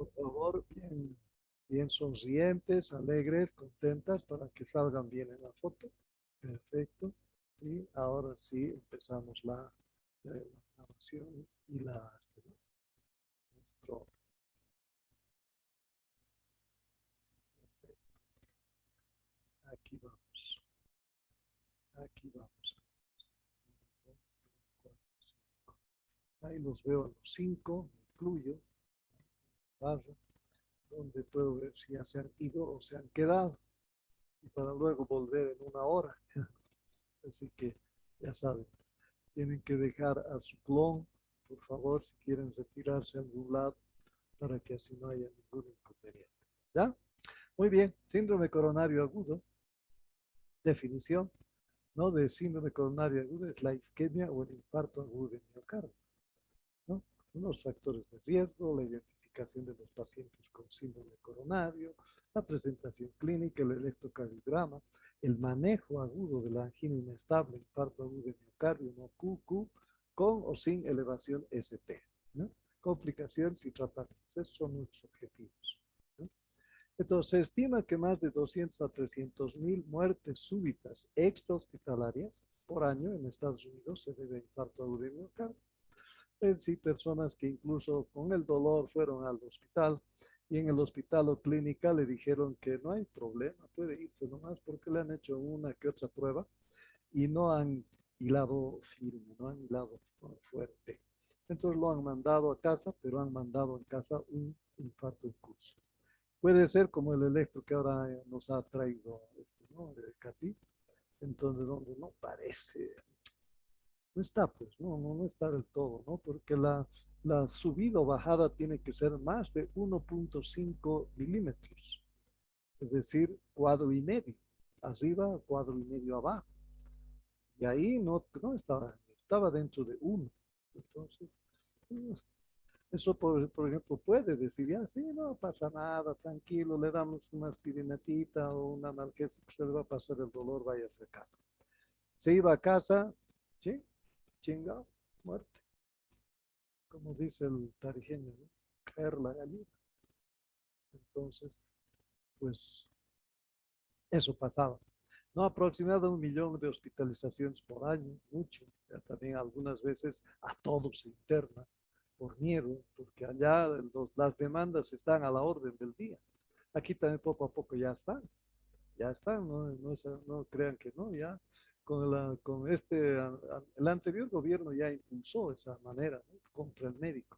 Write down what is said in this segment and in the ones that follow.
por favor, bien, bien sonrientes, alegres, contentas para que salgan bien en la foto. Perfecto. Y ahora sí empezamos la grabación y nuestro. Aquí vamos. Aquí vamos. Ahí los veo a los 5, incluyo barra, donde puedo ver si ya se han ido o se han quedado. Y para luego volver en 1 hora. Así que ya saben, tienen que dejar a su clon, por favor, si quieren retirarse a algún lado, para que así no haya ningún inconveniente. ¿Ya? Muy bien, síndrome coronario agudo, definición, ¿no? De síndrome coronario agudo es la isquemia o el infarto agudo de miocardio, ¿no? Unos factores de riesgo, la identificación de los pacientes con síndrome coronario, la presentación clínica, el electrocardiograma, el manejo agudo de la angina inestable, infarto agudo de miocardio, no QQ, con o sin elevación ST, ¿no? Complicaciones y tratamientos. Esos son nuestros objetivos, ¿no? Entonces, se estima que más de 200 a 300 mil muertes súbitas extrahospitalarias por año en Estados Unidos se debe a infarto agudo de miocardio. Es decir, personas que incluso con el dolor fueron al hospital y en el hospital o clínica le dijeron que no hay problema, puede irse nomás porque le han hecho una que otra prueba y no han hilado firme, no han hilado fuerte. Entonces lo han mandado a casa, pero han mandado en casa un infarto en curso. Puede ser como el electro que ahora nos ha traído, ¿no? El CATI, entonces donde no parece, no está, pues, no está del todo, ¿no? Porque la subida o bajada tiene que ser más de 1.5 milímetros, es decir, cuadro y medio, arriba, cuadro y medio abajo. Y ahí no estaba dentro de uno. Entonces, eso, por ejemplo, puede decir, ya, sí, no pasa nada, tranquilo, le damos una aspirinetita o un analgésico, se le va a pasar el dolor, vaya a casa. Se iba a casa, sí, chingado, muerte, como dice el tarijeño, ¿no? Caer la gallina. Entonces, pues, eso pasaba. No, aproximadamente 1 millón de hospitalizaciones por año, mucho. Ya también algunas veces a todos se interna por miedo, porque allá las demandas están a la orden del día. Aquí también poco a poco ya están, no crean que no, ya con el anterior gobierno ya impulsó esa manera, ¿no? Contra el médico,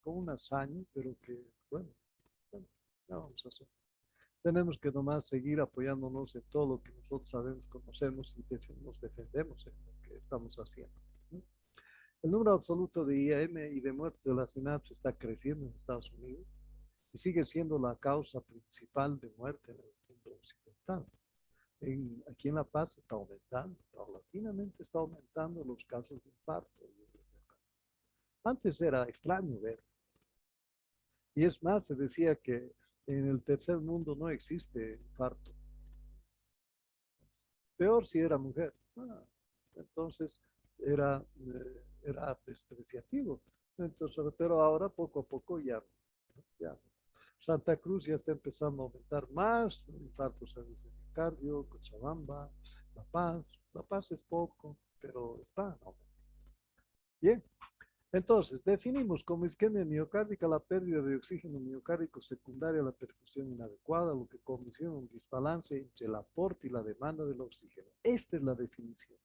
con un hazaño, pero que, bueno, ya vamos a hacer. Tenemos que nomás seguir apoyándonos en todo lo que nosotros sabemos, conocemos y nos defendemos en lo que estamos haciendo, ¿no? El número absoluto de IAM y de muertes relacionadas está creciendo en Estados Unidos y sigue siendo la causa principal de muerte en el mundo occidental. Aquí en La Paz está aumentando, paulatinamente está aumentando los casos de infarto. Antes era extraño ver. Y es más, se decía que en el tercer mundo no existe infarto. Peor si era mujer. Entonces era despreciativo. Entonces, pero ahora poco a poco ya. Santa Cruz ya está empezando a aumentar más, infartos a miocardio, Cochabamba, La Paz. La Paz es poco, pero está aumentando. Bien, entonces definimos como isquemia miocárdica la pérdida de oxígeno miocárdico secundaria a la perfusión inadecuada, lo que condiciona un desbalance entre el aporte y la demanda del oxígeno. Esta es la definición.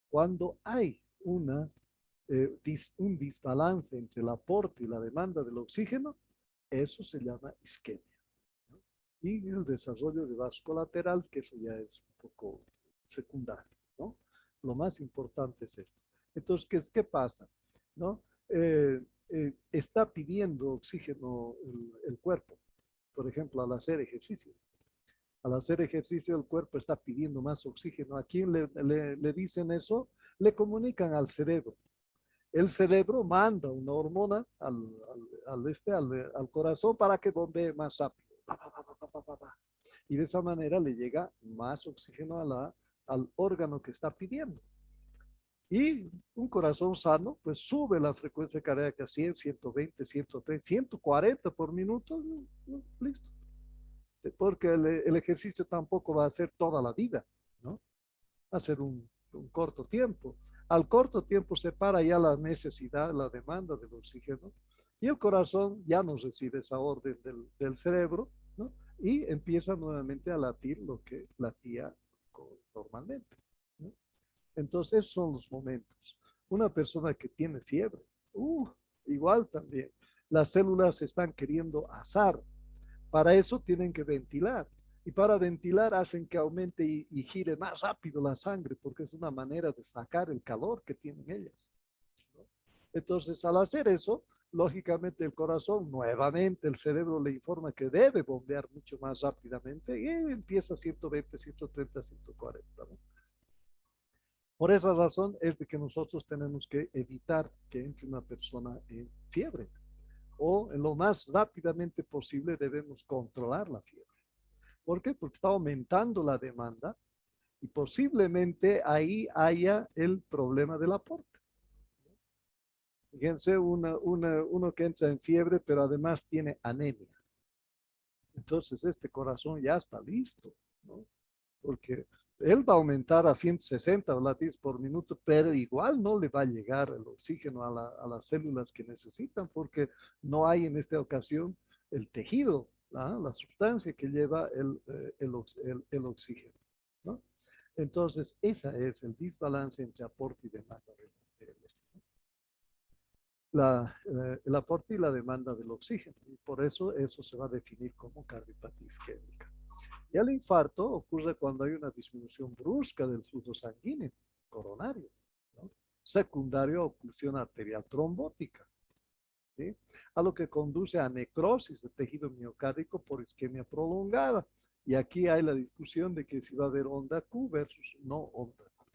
Cuando hay un desbalance entre el aporte y la demanda del oxígeno, eso se llama isquemia, ¿no? Y el desarrollo de vaso colateral, que eso ya es un poco secundario, ¿no? Lo más importante es esto. Entonces, ¿qué pasa? ¿No? Está pidiendo oxígeno el cuerpo, por ejemplo, al hacer ejercicio. Al hacer ejercicio, el cuerpo está pidiendo más oxígeno. ¿A quién le dicen eso? Le comunican al cerebro. El cerebro manda una hormona al corazón para que bombee más rápido. Y de esa manera le llega más oxígeno al órgano que está pidiendo. Y un corazón sano, pues sube la frecuencia cardíaca a 100, 120, 130, 140 por minuto, listo. Porque el ejercicio tampoco va a ser toda la vida, ¿no? Va a ser un corto tiempo. Al corto tiempo se para ya la necesidad, la demanda del oxígeno, y el corazón ya no recibe esa orden del cerebro, ¿no? Y empieza nuevamente a latir lo que latía normalmente, ¿no? Entonces, esos son los momentos. Una persona que tiene fiebre, igual también. Las células se están queriendo asar. Para eso tienen que ventilar. Y para ventilar hacen que aumente y gire más rápido la sangre, porque es una manera de sacar el calor que tienen ellas, ¿no? Entonces, al hacer eso, lógicamente el corazón, nuevamente el cerebro le informa que debe bombear mucho más rápidamente y empieza a 120, 130, 140, ¿no? Por esa razón es de que nosotros tenemos que evitar que entre una persona en fiebre o en lo más rápidamente posible debemos controlar la fiebre. ¿Por qué? Porque está aumentando la demanda y posiblemente ahí haya el problema del aporte. Fíjense, uno que entra en fiebre, pero además tiene anemia. Entonces, este corazón ya está listo, ¿no? Porque él va a aumentar a 160 latidos por minuto, pero igual no le va a llegar el oxígeno a las células que necesitan, porque no hay en esta ocasión el tejido, la sustancia que lleva el oxígeno, ¿no? Entonces, ese es el desbalance entre aporte y demanda el aporte y la demanda del oxígeno. Y por eso se va a definir como cardiopatía isquémica. Y el infarto ocurre cuando hay una disminución brusca del flujo sanguíneo coronario, ¿no? Secundario a oclusión arterial trombótica, ¿sí? A lo que conduce a necrosis del tejido miocárdico por isquemia prolongada. Y aquí hay la discusión de que si va a haber onda Q versus no onda Q.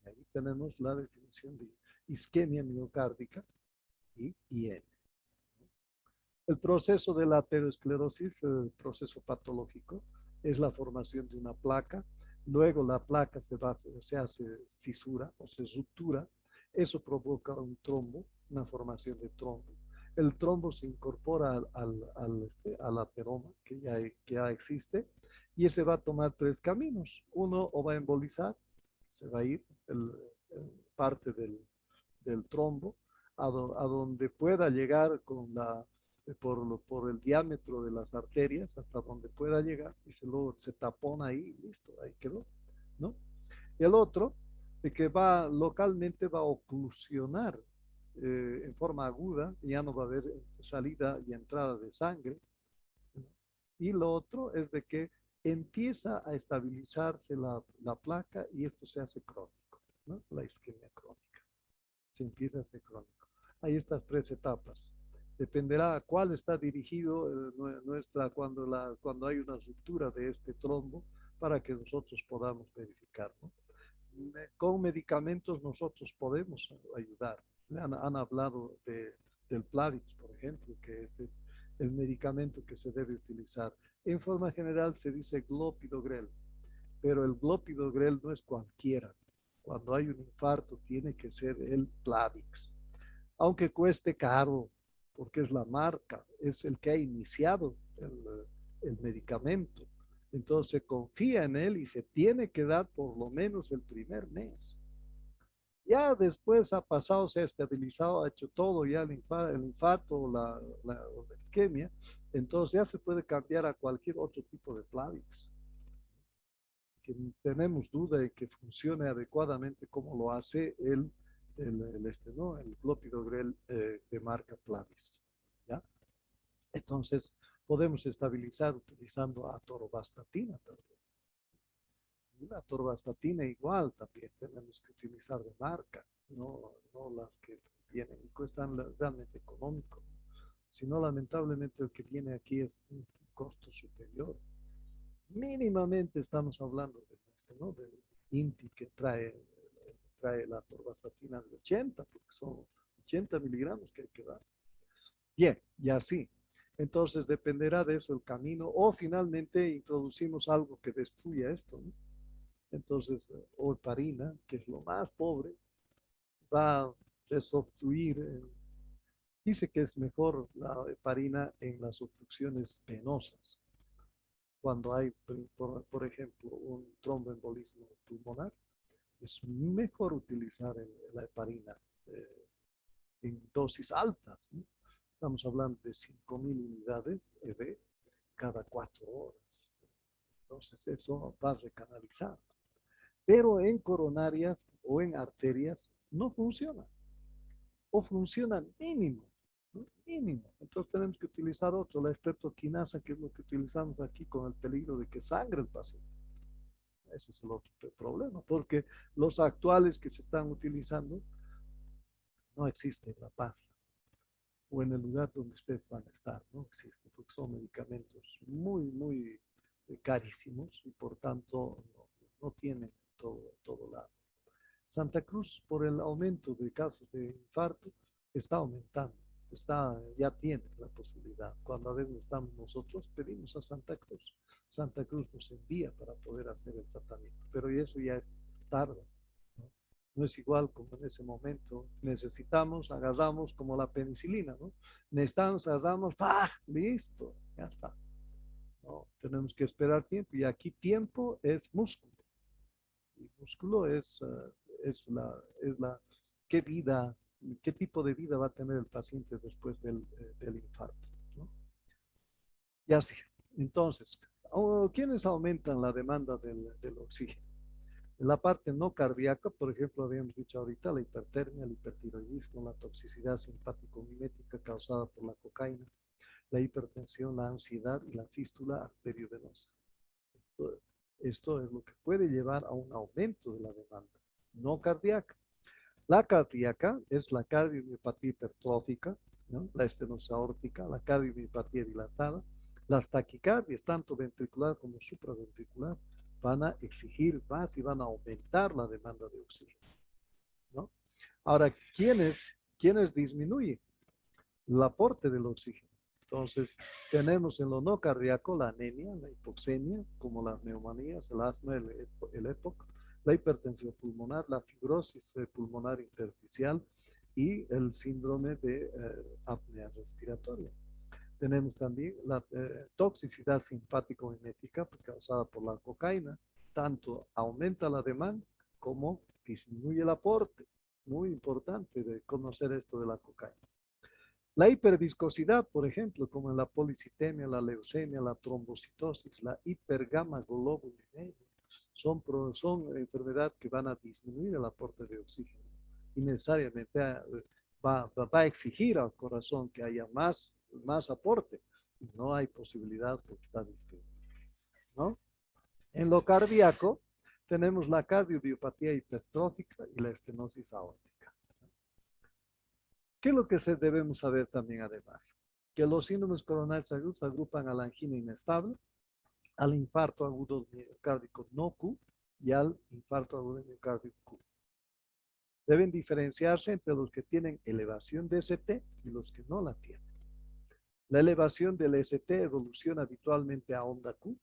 Y ahí tenemos la definición de isquemia miocárdica y IN. El proceso de la aterosclerosis, el proceso patológico, es la formación de una placa. Luego la placa se hace fisura o se ruptura. Eso provoca un trombo, una formación de trombo. El trombo se incorpora al ateroma que ya existe y ese va a tomar tres caminos. Uno o va a embolizar, se va a ir parte del trombo a donde pueda llegar por el diámetro de las arterias hasta donde pueda llegar y luego se tapona ahí y listo, ahí quedó, ¿no? Y el otro, de que localmente va a oclusionar en forma aguda, ya no va a haber salida y entrada de sangre, ¿no? Y lo otro es de que empieza a estabilizarse la placa y esto se hace crónico, ¿no? La isquemia crónica se empieza a hacer crónico. Hay estas tres etapas. Dependerá a cuál está dirigido cuando hay una ruptura de este trombo para que nosotros podamos verificar, ¿no? Con medicamentos nosotros podemos ayudar. Han hablado del Plavix, por ejemplo, que es el medicamento que se debe utilizar. En forma general se dice Clopidogrel, pero el Clopidogrel no es cualquiera. Cuando hay un infarto tiene que ser el Plavix, aunque cueste caro, porque es la marca, es el que ha iniciado el medicamento. Entonces se confía en él y se tiene que dar por lo menos el primer mes. Ya después ha pasado, se ha estabilizado, ha hecho todo, ya el infarto o la isquemia, entonces ya se puede cambiar a cualquier otro tipo de Plavix que tenemos duda de que funcione adecuadamente como lo hace ¿no? El clopidogrel de marca Plavis, ¿ya? Entonces, podemos estabilizar utilizando atorvastatina también. La atorvastatina igual también tenemos que utilizar de marca, no las que vienen y cuestan realmente económico, sino lamentablemente el que viene aquí es un costo superior. Mínimamente estamos hablando ¿no? Del INTI que trae la torvastatina de 80, porque son 80 miligramos que hay que dar. Bien, y así. Entonces dependerá de eso el camino o finalmente introducimos algo que destruya esto, ¿no? Entonces, o heparina, que es lo más pobre, va a desobstruir. Dice que es mejor la heparina en las obstrucciones venosas. Cuando hay, por ejemplo, un tromboembolismo pulmonar, es mejor utilizar la heparina en dosis altas, ¿no? Estamos hablando de 5.000 unidades EV cada 4 horas. Entonces eso va a recanalizar. Pero en coronarias o en arterias no funciona. O funciona mínimo, ¿no? Mínimo. Entonces tenemos que utilizar otro, la estreptoquinasa, que es lo que utilizamos aquí con el peligro de que sangre el paciente. Ese es el otro problema, porque los actuales que se están utilizando no existe la paz o en el lugar donde ustedes van a estar, no existe, porque son medicamentos muy carísimos y por tanto no tienen todo lado. Santa Cruz, por el aumento de casos de infarto, está aumentando, ya tiene la posibilidad. Cuando a veces estamos nosotros, pedimos a Santa Cruz. Santa Cruz nos envía para poder hacer el tratamiento, pero eso ya es tarde. ¿No? No es igual como en ese momento necesitamos, agarramos como la penicilina, ¿no? Necesitamos, agarramos, ¡pah! Listo, ya está. No, tenemos que esperar tiempo y aquí tiempo es músculo. Y músculo es qué vida, qué tipo de vida va a tener el paciente después del infarto, ¿no? Y así. Entonces, ¿quiénes aumentan la demanda del oxígeno? En la parte no cardíaca, por ejemplo, habíamos dicho ahorita, la hipertermia, el hipertiroidismo, la toxicidad simpático-mimética causada por la cocaína, la hipertensión, la ansiedad y la fístula arteriovenosa. Esto es lo que puede llevar a un aumento de la demanda, no cardíaca. La cardíaca es la cardiomiopatía hipertrófica, ¿no? La estenosis aórtica, la cardiomiopatía dilatada, las taquicardias, tanto ventricular como supraventricular, van a exigir más y van a aumentar la demanda de oxígeno, ¿no? Ahora, ¿quiénes disminuyen el aporte del oxígeno? Entonces, tenemos en lo no cardíaco la anemia, la hipoxemia, como las neumonías, el asma, el EPOC, la hipertensión pulmonar, la fibrosis pulmonar intersticial y el síndrome de apnea respiratoria. Tenemos también la toxicidad simpático-mimética causada por la cocaína. Tanto aumenta la demanda como disminuye el aporte. Muy importante de conocer esto de la cocaína. La hiperviscosidad, por ejemplo, como en la policitemia, la leucemia, la trombocitosis, la hipergamaglobulinemia, son enfermedades que van a disminuir el aporte de oxígeno y necesariamente va a exigir al corazón que haya más aporte. Y no hay posibilidad porque está disminuido, ¿no? En lo cardíaco, tenemos la cardiomiopatía hipertrófica y la estenosis aórtica. ¿Qué es lo que debemos saber también además? Que los síndromes coronarios agudos se agrupan a la angina inestable, al infarto agudo miocárdico no Q y al infarto agudo miocárdico Q. Deben diferenciarse entre los que tienen elevación de ST y los que no la tienen. La elevación del ST evoluciona habitualmente a onda Q.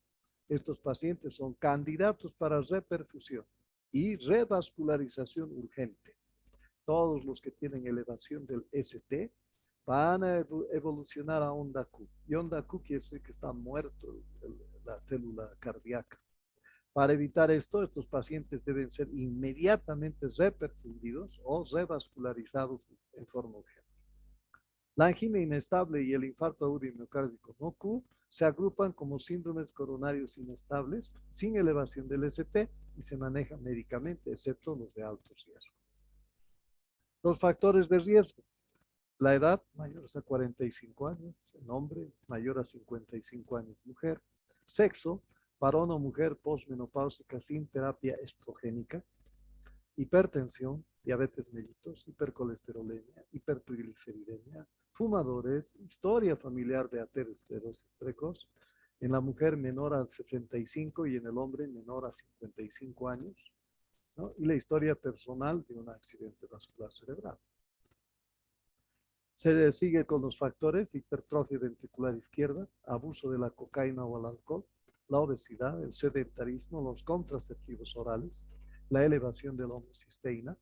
Estos pacientes son candidatos para reperfusión y revascularización urgente. Todos los que tienen elevación del ST van a evolucionar a onda Q. Y onda Q quiere decir que está muerto la célula cardíaca. Para evitar esto, estos pacientes deben ser inmediatamente reperfundidos o revascularizados en forma urgente. La angina inestable y el infarto agudo miocárdico no Q se agrupan como síndromes coronarios inestables sin elevación del ST y se manejan médicamente, excepto los de alto riesgo. Los factores de riesgo. La edad, mayores a 45 años, en hombre, mayor a 55 años, mujer. Sexo, varón o mujer posmenopáusica sin terapia estrogénica. Hipertensión, diabetes mellitus, hipercolesterolemia, hipertrigliceridemia, fumadores, historia familiar de aterosclerosis precoz, en la mujer menor a 65 y en el hombre menor a 55 años, ¿no? Y la historia personal de un accidente vascular cerebral. Se sigue con los factores: hipertrofia ventricular izquierda, abuso de la cocaína o el alcohol, la obesidad, el sedentarismo, los contraceptivos orales, la elevación de la homocisteína,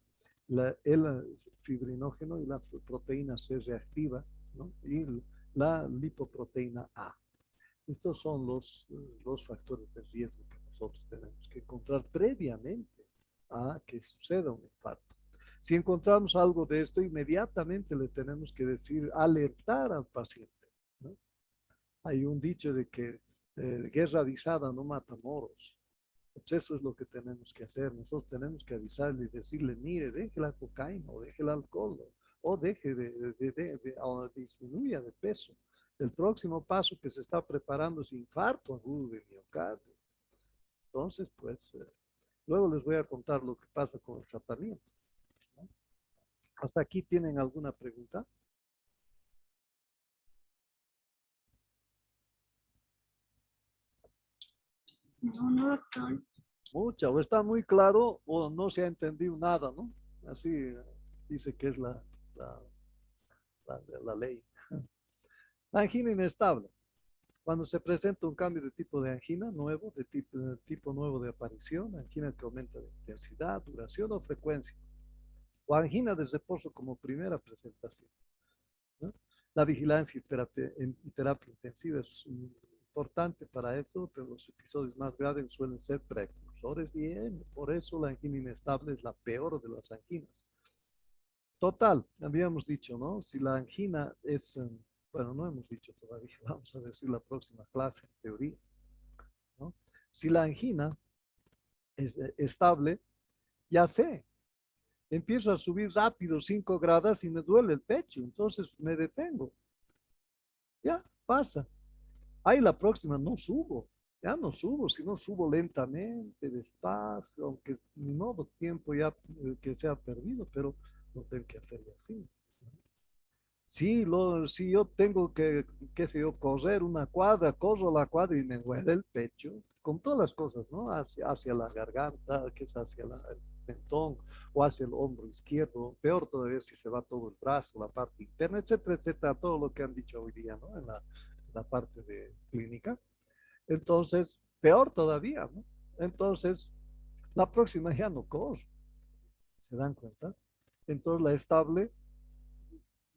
el fibrinógeno y la proteína C reactiva, ¿no? Y la lipoproteína A. Estos son los factores de riesgo que nosotros tenemos que encontrar previamente a que suceda un infarto. Si encontramos algo de esto, inmediatamente le tenemos que decir, alertar al paciente, ¿no? Hay un dicho de que guerra avisada no mata moros. Pues eso es lo que tenemos que hacer. Nosotros tenemos que avisarle y decirle, mire, deje la cocaína o deje el alcohol o deje o disminuya de peso. El próximo paso que se está preparando es infarto agudo de miocardio. Entonces, pues, luego les voy a contar lo que pasa con el tratamiento, ¿no? ¿Hasta aquí tienen alguna pregunta? No, no, doctor. Mucha, o está muy claro o no se ha entendido nada, ¿no? Así dice que es la, la ley. La angina inestable. Cuando se presenta un cambio de tipo de angina nuevo, de tipo nuevo de aparición, angina que aumenta de intensidad, duración o frecuencia, o angina de reposo como primera presentación, ¿no? La vigilancia y terapia intensiva es importante para esto, pero los episodios más graves suelen ser precursores de IM. Por eso la angina inestable es la peor de las anginas. Total, habíamos dicho, ¿no? Si la angina es, bueno, no hemos dicho todavía, vamos a decir la próxima clase, en teoría, ¿no? Si la angina es estable, ya sé, empiezo a subir rápido 5 grados y me duele el pecho, entonces me detengo, ya pasa. Ahí la próxima no subo, ya no subo, sino subo lentamente, despacio, aunque ni modo tiempo ya que se ha perdido, pero no tengo que hacerlo así. Sí, si yo tengo que, qué sé yo, correr una cuadra, corro la cuadra y me duele el pecho, con todas las cosas, ¿no? Hacia la garganta, que es hacia el mentón, o hacia el hombro izquierdo, peor todavía si se va todo el brazo, la parte interna, etcétera, etcétera, todo lo que han dicho hoy día, ¿no? En la parte de clínica. Entonces, peor todavía, ¿no? Entonces, la próxima ya no corro, ¿se dan cuenta? Entonces, la estable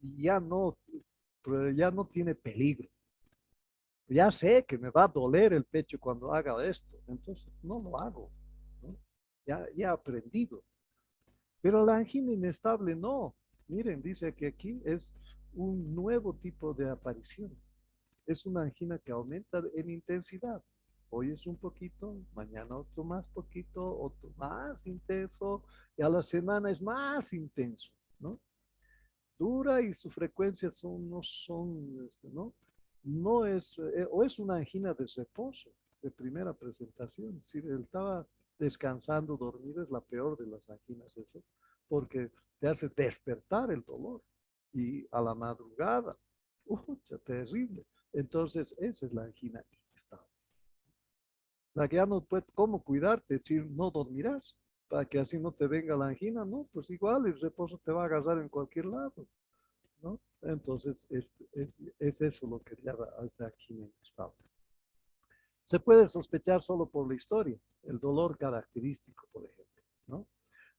ya no, ya no tiene peligro. Ya sé que me va a doler el pecho cuando haga esto, entonces no lo hago, ¿no? Ya he aprendido. Pero la angina inestable no. Miren, dice que aquí es un nuevo tipo de aparición. Es una angina que aumenta en intensidad. Hoy es un poquito, mañana otro más poquito, otro más intenso, y a la semana es más intenso, ¿no? Dura y su frecuencia no son, ¿no? No es, o es una angina de reposo, de primera presentación. Si él estaba descansando, dormido, es la peor de las anginas, eso, porque te hace despertar el dolor y a la madrugada, terrible. Entonces, esa es la angina inestable. La que ya no puedes, ¿cómo cuidarte? Si no dormirás, para que así no te venga la angina, ¿no? Pues igual el reposo te va a agarrar en cualquier lado, ¿no? Entonces, es eso lo que lleva a esta angina inestable. Se puede sospechar solo por la historia, el dolor característico, por ejemplo, ¿no?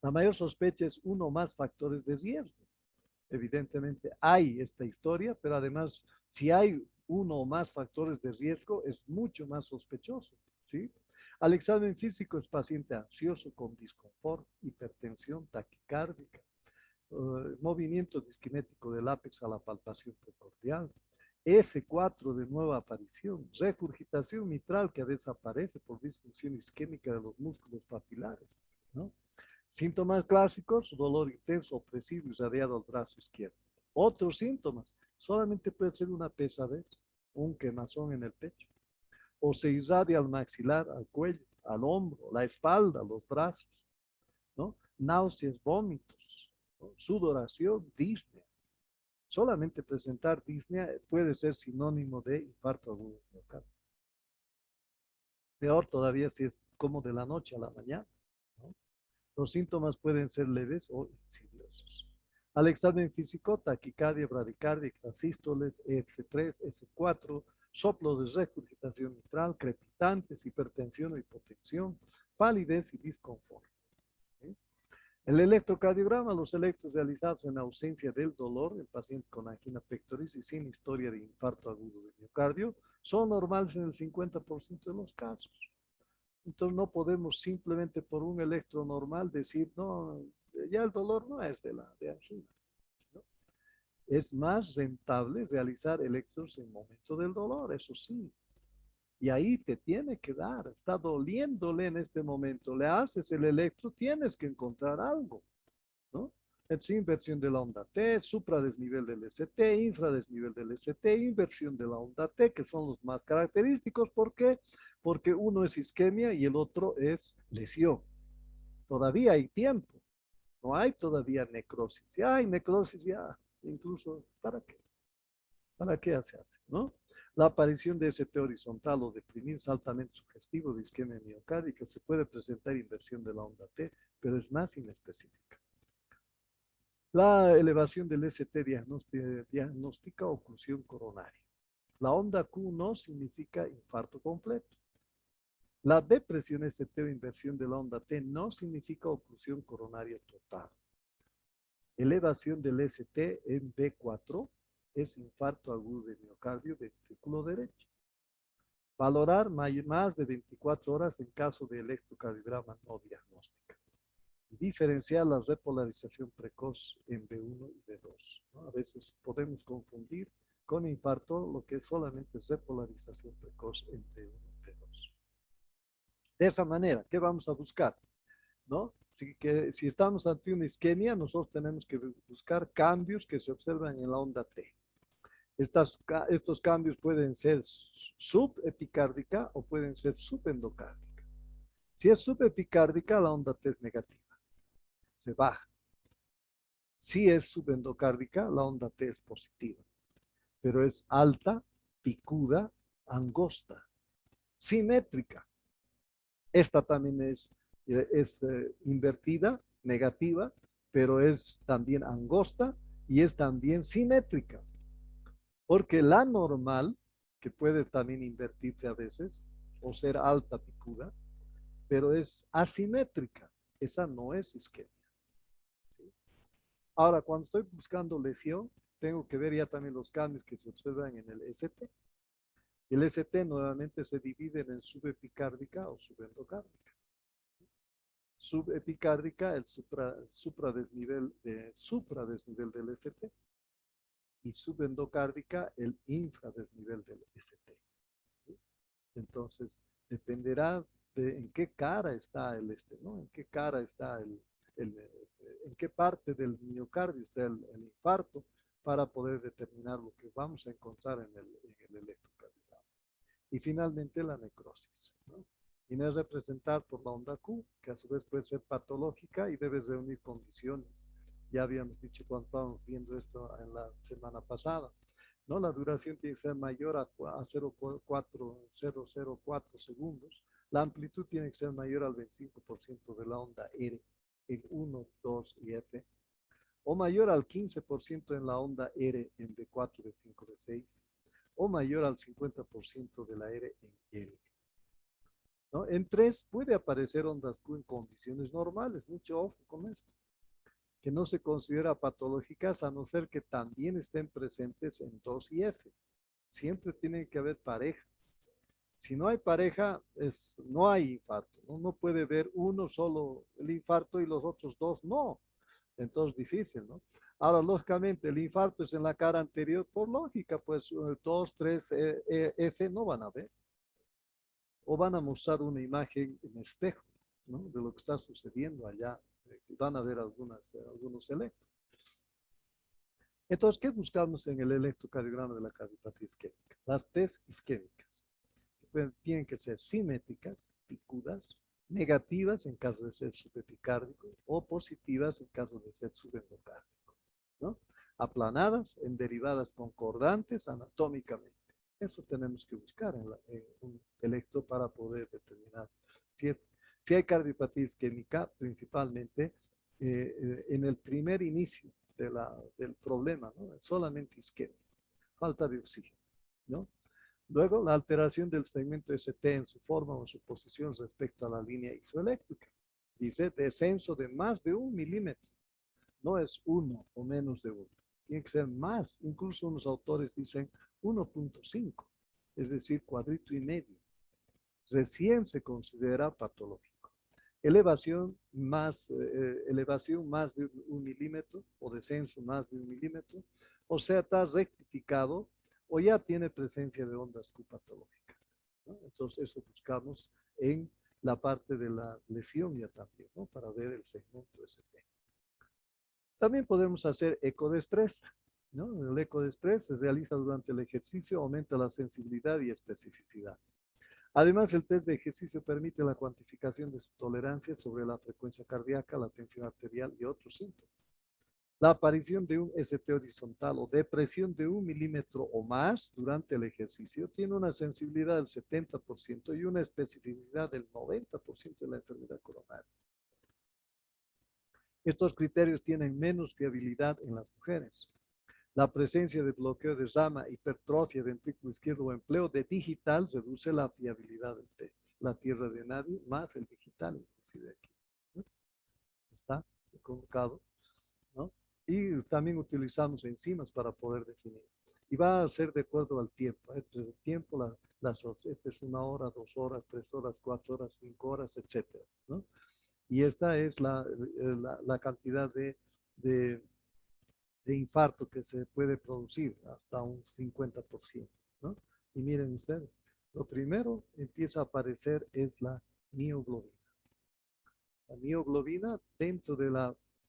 La mayor sospecha es uno o más factores de riesgo. Evidentemente hay esta historia, pero además, si hay uno o más factores de riesgo, es mucho más sospechoso, ¿sí? Al examen físico es paciente ansioso con disconfort, hipertensión, taquicárdica, movimiento disquinético del ápex a la palpación precordial, F4 de nueva aparición, regurgitación mitral que desaparece por disfunción isquémica de los músculos papilares, ¿no? Síntomas clásicos, dolor intenso, opresivo y radiado al brazo izquierdo. Otros síntomas, solamente puede ser una pesadez, un quemazón en el pecho, o se irradia al maxilar, al cuello, al hombro, la espalda, los brazos, ¿no? Náuseas, vómitos, ¿no? Sudoración, disnea. Solamente presentar disnea puede ser sinónimo de infarto agudo de miocardio. Peor todavía si es como de la noche a la mañana, ¿no? Los síntomas pueden ser leves o insidiosos. Al examen físico, taquicardia, bradicardia, extrasístoles, F3, F4, soplo de regurgitación mitral, crepitantes, hipertensión o hipotensión, palidez y disconfort. ¿Sí? El electrocardiograma, los electros realizados en ausencia del dolor, el paciente con angina pectoris y sin historia de infarto agudo de miocardio, son normales en el 50% de los casos. Entonces no podemos simplemente por un electro normal decir, no, ya el dolor no es de angina. ¿No? Es más rentable realizar electros en el momento del dolor, eso sí. Y ahí te tiene que dar, está doliéndole en este momento, le haces el electro, tienes que encontrar algo, ¿no? Entonces, inversión de la onda T, supradesnivel del ST, infradesnivel del ST, inversión de la onda T, que son los más característicos. ¿Por qué? Porque uno es isquemia y el otro es lesión. Todavía hay tiempo, no hay todavía necrosis. Ya hay necrosis, ya, incluso, ¿para qué? ¿Para qué se hace? ¿No? La aparición de ST horizontal o deprimido es altamente sugestivo de isquemia miocárdica. Se puede presentar inversión de la onda T, pero es más inespecífica. La elevación del ST diagnostica oclusión coronaria. La onda Q no significa infarto completo. La depresión ST o inversión de la onda T no significa oclusión coronaria total. Elevación del ST en B4 es infarto agudo de miocardio ventrículo derecho. Valorar más de 24 horas en caso de electrocardiograma no diagnóstica. Diferenciar la repolarización precoz en B1 y B2. ¿No? A veces podemos confundir con infarto lo que solamente es repolarización precoz en B1 y B2. De esa manera, ¿qué vamos a buscar? ¿No? Si estamos ante una isquemia, nosotros tenemos que buscar cambios que se observan en la onda T. Estos cambios pueden ser subepicárdica o pueden ser subendocárdica. Si es subepicárdica, la onda T es negativa, se baja. Si es subendocárdica, la onda T es positiva, pero es alta, picuda, angosta, simétrica. Esta también es invertida, negativa, pero es también angosta y es también simétrica. Porque la normal, que puede también invertirse a veces, o ser alta picuda, pero es asimétrica. Esa no es isquemia. ¿Sí? Ahora, cuando estoy buscando lesión, tengo que ver ya también los cambios que se observan en el ST. El ST nuevamente se divide en subepicárdica o subendocárdica. Subepicárdica, el supradesnivel del ST, y subendocárdica, el infradesnivel del ST. ¿Sí? Entonces, dependerá de en qué cara está ¿no? En qué cara está en qué parte del miocardio está el infarto para poder determinar lo que vamos a encontrar en el electrocardiograma. Y finalmente la necrosis, ¿no? Viene a representar por la onda Q, que a su vez puede ser patológica y debe reunir condiciones. Ya habíamos dicho cuando estábamos viendo esto en la semana pasada, ¿no? La duración tiene que ser mayor a 0,4 segundos. La amplitud tiene que ser mayor al 25% de la onda R en 1, 2 y F, o mayor al 15% en la onda R en B4, B5, B6, o mayor al 50% de la R en L. ¿No? En 3 puede aparecer ondas Q en condiciones normales, mucho ojo con esto, que no se considera patológicas a no ser que también estén presentes en 2 y F. Siempre tiene que haber pareja. Si no hay pareja, no hay infarto. No puede ver uno solo el infarto y los otros dos no. Entonces, difícil, ¿no? Ahora, lógicamente, el infarto es en la cara anterior, por lógica, pues 2, 3, F no van a ver. O van a mostrar una imagen en espejo, ¿no? De lo que está sucediendo allá. Van a ver algunos electros. Entonces, ¿qué buscamos en el electrocardiograma de la cardiopatía isquémica? Las T's isquémicas. Tienen que ser simétricas, picudas, negativas en caso de ser subepicárdico o positivas en caso de ser subendocárdico, ¿no? Aplanadas en derivadas concordantes anatómicamente. Eso tenemos que buscar en un electro para poder determinar si hay cardiopatía isquémica, principalmente en el primer inicio, del problema, ¿no? Es solamente isquémico, falta de oxígeno, ¿no? Luego, la alteración del segmento ST en su forma o en su posición respecto a la línea isoeléctrica. Dice descenso de más de 1 milímetro. No es 1 o menos de 1. Tiene que ser más. Incluso unos autores dicen 1.5, es decir, cuadrito y medio. Recién se considera patológico. Elevación más de 1 milímetro o descenso más de 1 milímetro, o sea, está rectificado o ya tiene presencia de ondas Q patológicas, ¿no? Entonces, eso buscamos en la parte de la lesión ya también, ¿no? Para ver el segmento ST. También podemos hacer eco de estrés, ¿no? El eco de estrés se realiza durante el ejercicio, aumenta la sensibilidad y especificidad. Además, el test de ejercicio permite la cuantificación de su tolerancia sobre la frecuencia cardíaca, la tensión arterial y otros síntomas. La aparición de un ST horizontal o depresión de 1 milímetro o más durante el ejercicio tiene una sensibilidad del 70% y una especificidad del 90% de la enfermedad coronaria. Estos criterios tienen menos fiabilidad en las mujeres. La presencia de bloqueo de rama, hipertrofia, ventrículo izquierdo o empleo de digital reduce la fiabilidad del test. La tierra de nadie más el digital, inclusive aquí, ¿no? Está colocado, ¿no? Y también utilizamos enzimas para poder definir. Y va a ser de acuerdo al tiempo. Este es el tiempo, este es 1 hora, 2 horas, 3 horas, 4 horas, 5 horas, etcétera, ¿no? Y esta es la cantidad de infarto que se puede producir, hasta un 50%, ¿no? Y miren ustedes, lo primero empieza a aparecer es la mioglobina. La mioglobina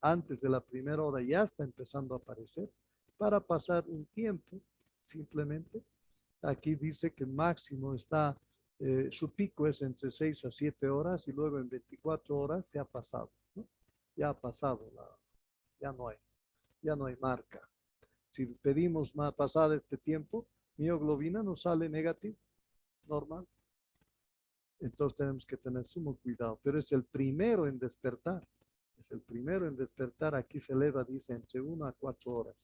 antes de la primera hora ya está empezando a aparecer para pasar un tiempo, simplemente. Aquí dice que máximo está, su pico es entre 6 a 7 horas y luego en 24 horas se ha pasado, ¿no? Ya ha pasado, ya no hay marca. Si pedimos más pasado este tiempo, mioglobina nos sale negativo, normal. Entonces tenemos que tener sumo cuidado, pero es el primero en despertar. Es el primero en despertar. Aquí se eleva, dice, entre 1 a 4 horas.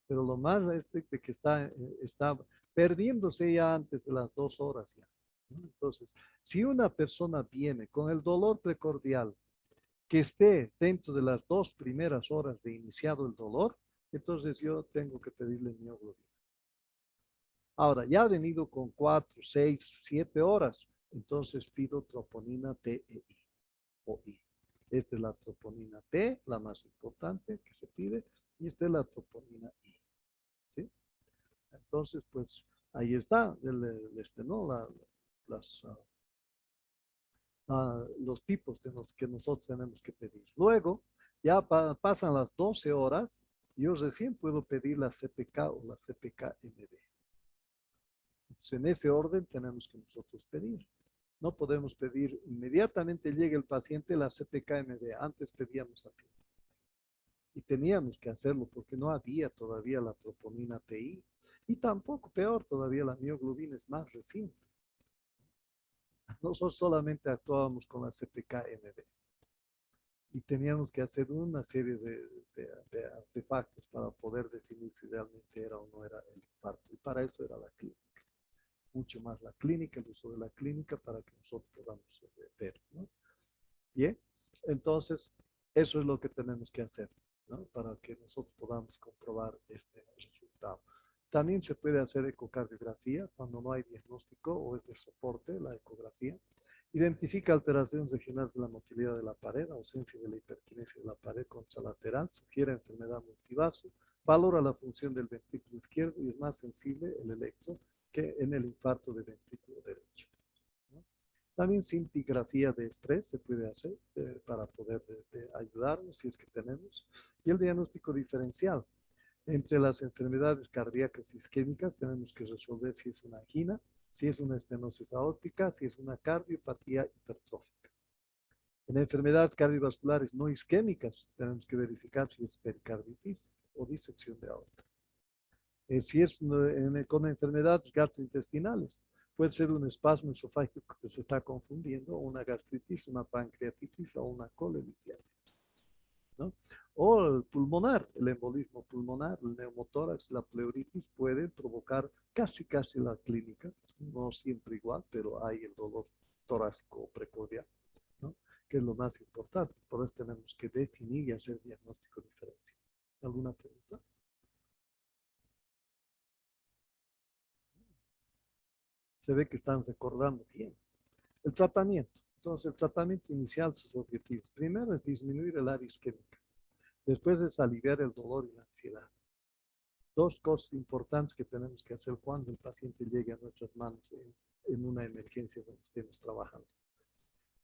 Pero lo más es de que está perdiéndose ya antes de las 2 horas ya, ¿no? Entonces, si una persona viene con el dolor precordial que esté dentro de las 2 primeras horas de iniciado el dolor, entonces yo tengo que pedirle mioglobina. Ahora, ya ha venido con 4, 6, 7 horas, entonces pido troponina TEI o I. Esta es la troponina T, la más importante que se pide, y esta es la troponina I, ¿sí? Entonces, pues ahí está, ¿no? Los tipos que nosotros tenemos que pedir. Luego, ya pasan las 12 horas, yo recién puedo pedir la CPK o la CPK-MB. Entonces, en ese orden tenemos que nosotros pedir. No podemos pedir inmediatamente llegue el paciente la CPK-MB. Antes pedíamos así. Y teníamos que hacerlo porque no había todavía la troponina TI. Y tampoco, peor todavía, la mioglobina es más reciente. Nosotros solamente actuábamos con la CPK-MB. Y teníamos que hacer una serie de artefactos para poder definir si realmente era o no era el infarto. Y para eso era la clínica. Mucho más la clínica, el uso de la clínica para que nosotros podamos ver, ¿no? Bien, entonces eso es lo que tenemos que hacer, ¿no? Para que nosotros podamos comprobar este resultado. También se puede hacer ecocardiografía cuando no hay diagnóstico o es de soporte, la ecografía. Identifica alteraciones regionales de la motilidad de la pared, ausencia de la hiperquinesia de la pared contralateral, sugiere enfermedad multivaso, valora la función del ventrículo izquierdo y es más sensible el electro que en el infarto de ventrículo derecho, ¿no? También cintigrafía de estrés se puede hacer para poder ayudarnos si es que tenemos. Y el diagnóstico diferencial. Entre las enfermedades cardíacas isquémicas tenemos que resolver si es una angina, si es una estenosis aórtica, si es una cardiopatía hipertrófica. En enfermedades cardiovasculares no isquémicas tenemos que verificar si es pericarditis o disección de aorta. Si es con enfermedades gastrointestinales, puede ser un espasmo esofágico que se está confundiendo, o una gastritis, una pancreatitis o una colelitiasis. ¿no? O el pulmonar, el embolismo pulmonar, el neumotórax, la pleuritis pueden provocar casi la clínica, no siempre igual, pero hay el dolor torácico precordial, ¿no? Que es lo más importante. Por eso tenemos que definir y hacer diagnóstico diferencial. ¿Alguna pregunta? Se ve que están recordando bien. El tratamiento. Entonces, el tratamiento inicial, sus objetivos. Primero es disminuir el área isquémica. Después es aliviar el dolor y la ansiedad. Dos cosas importantes que tenemos que hacer cuando el paciente llegue a nuestras manos en una emergencia donde estemos trabajando.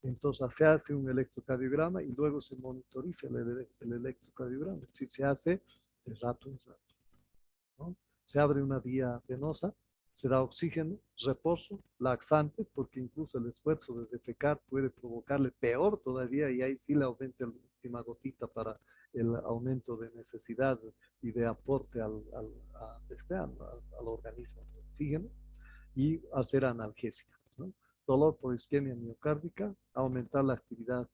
Entonces se hace un electrocardiograma y luego se monitoriza el electrocardiograma. Si se hace de rato en rato, ¿no? Se abre una vía venosa, se da oxígeno, reposo, laxantes, porque incluso el esfuerzo de defecar puede provocarle peor todavía y ahí sí le aumenta la última gotita para el aumento de necesidad y de aporte al organismo de oxígeno y hacer analgesia, ¿no? Dolor por isquemia miocárdica, aumenta la actividad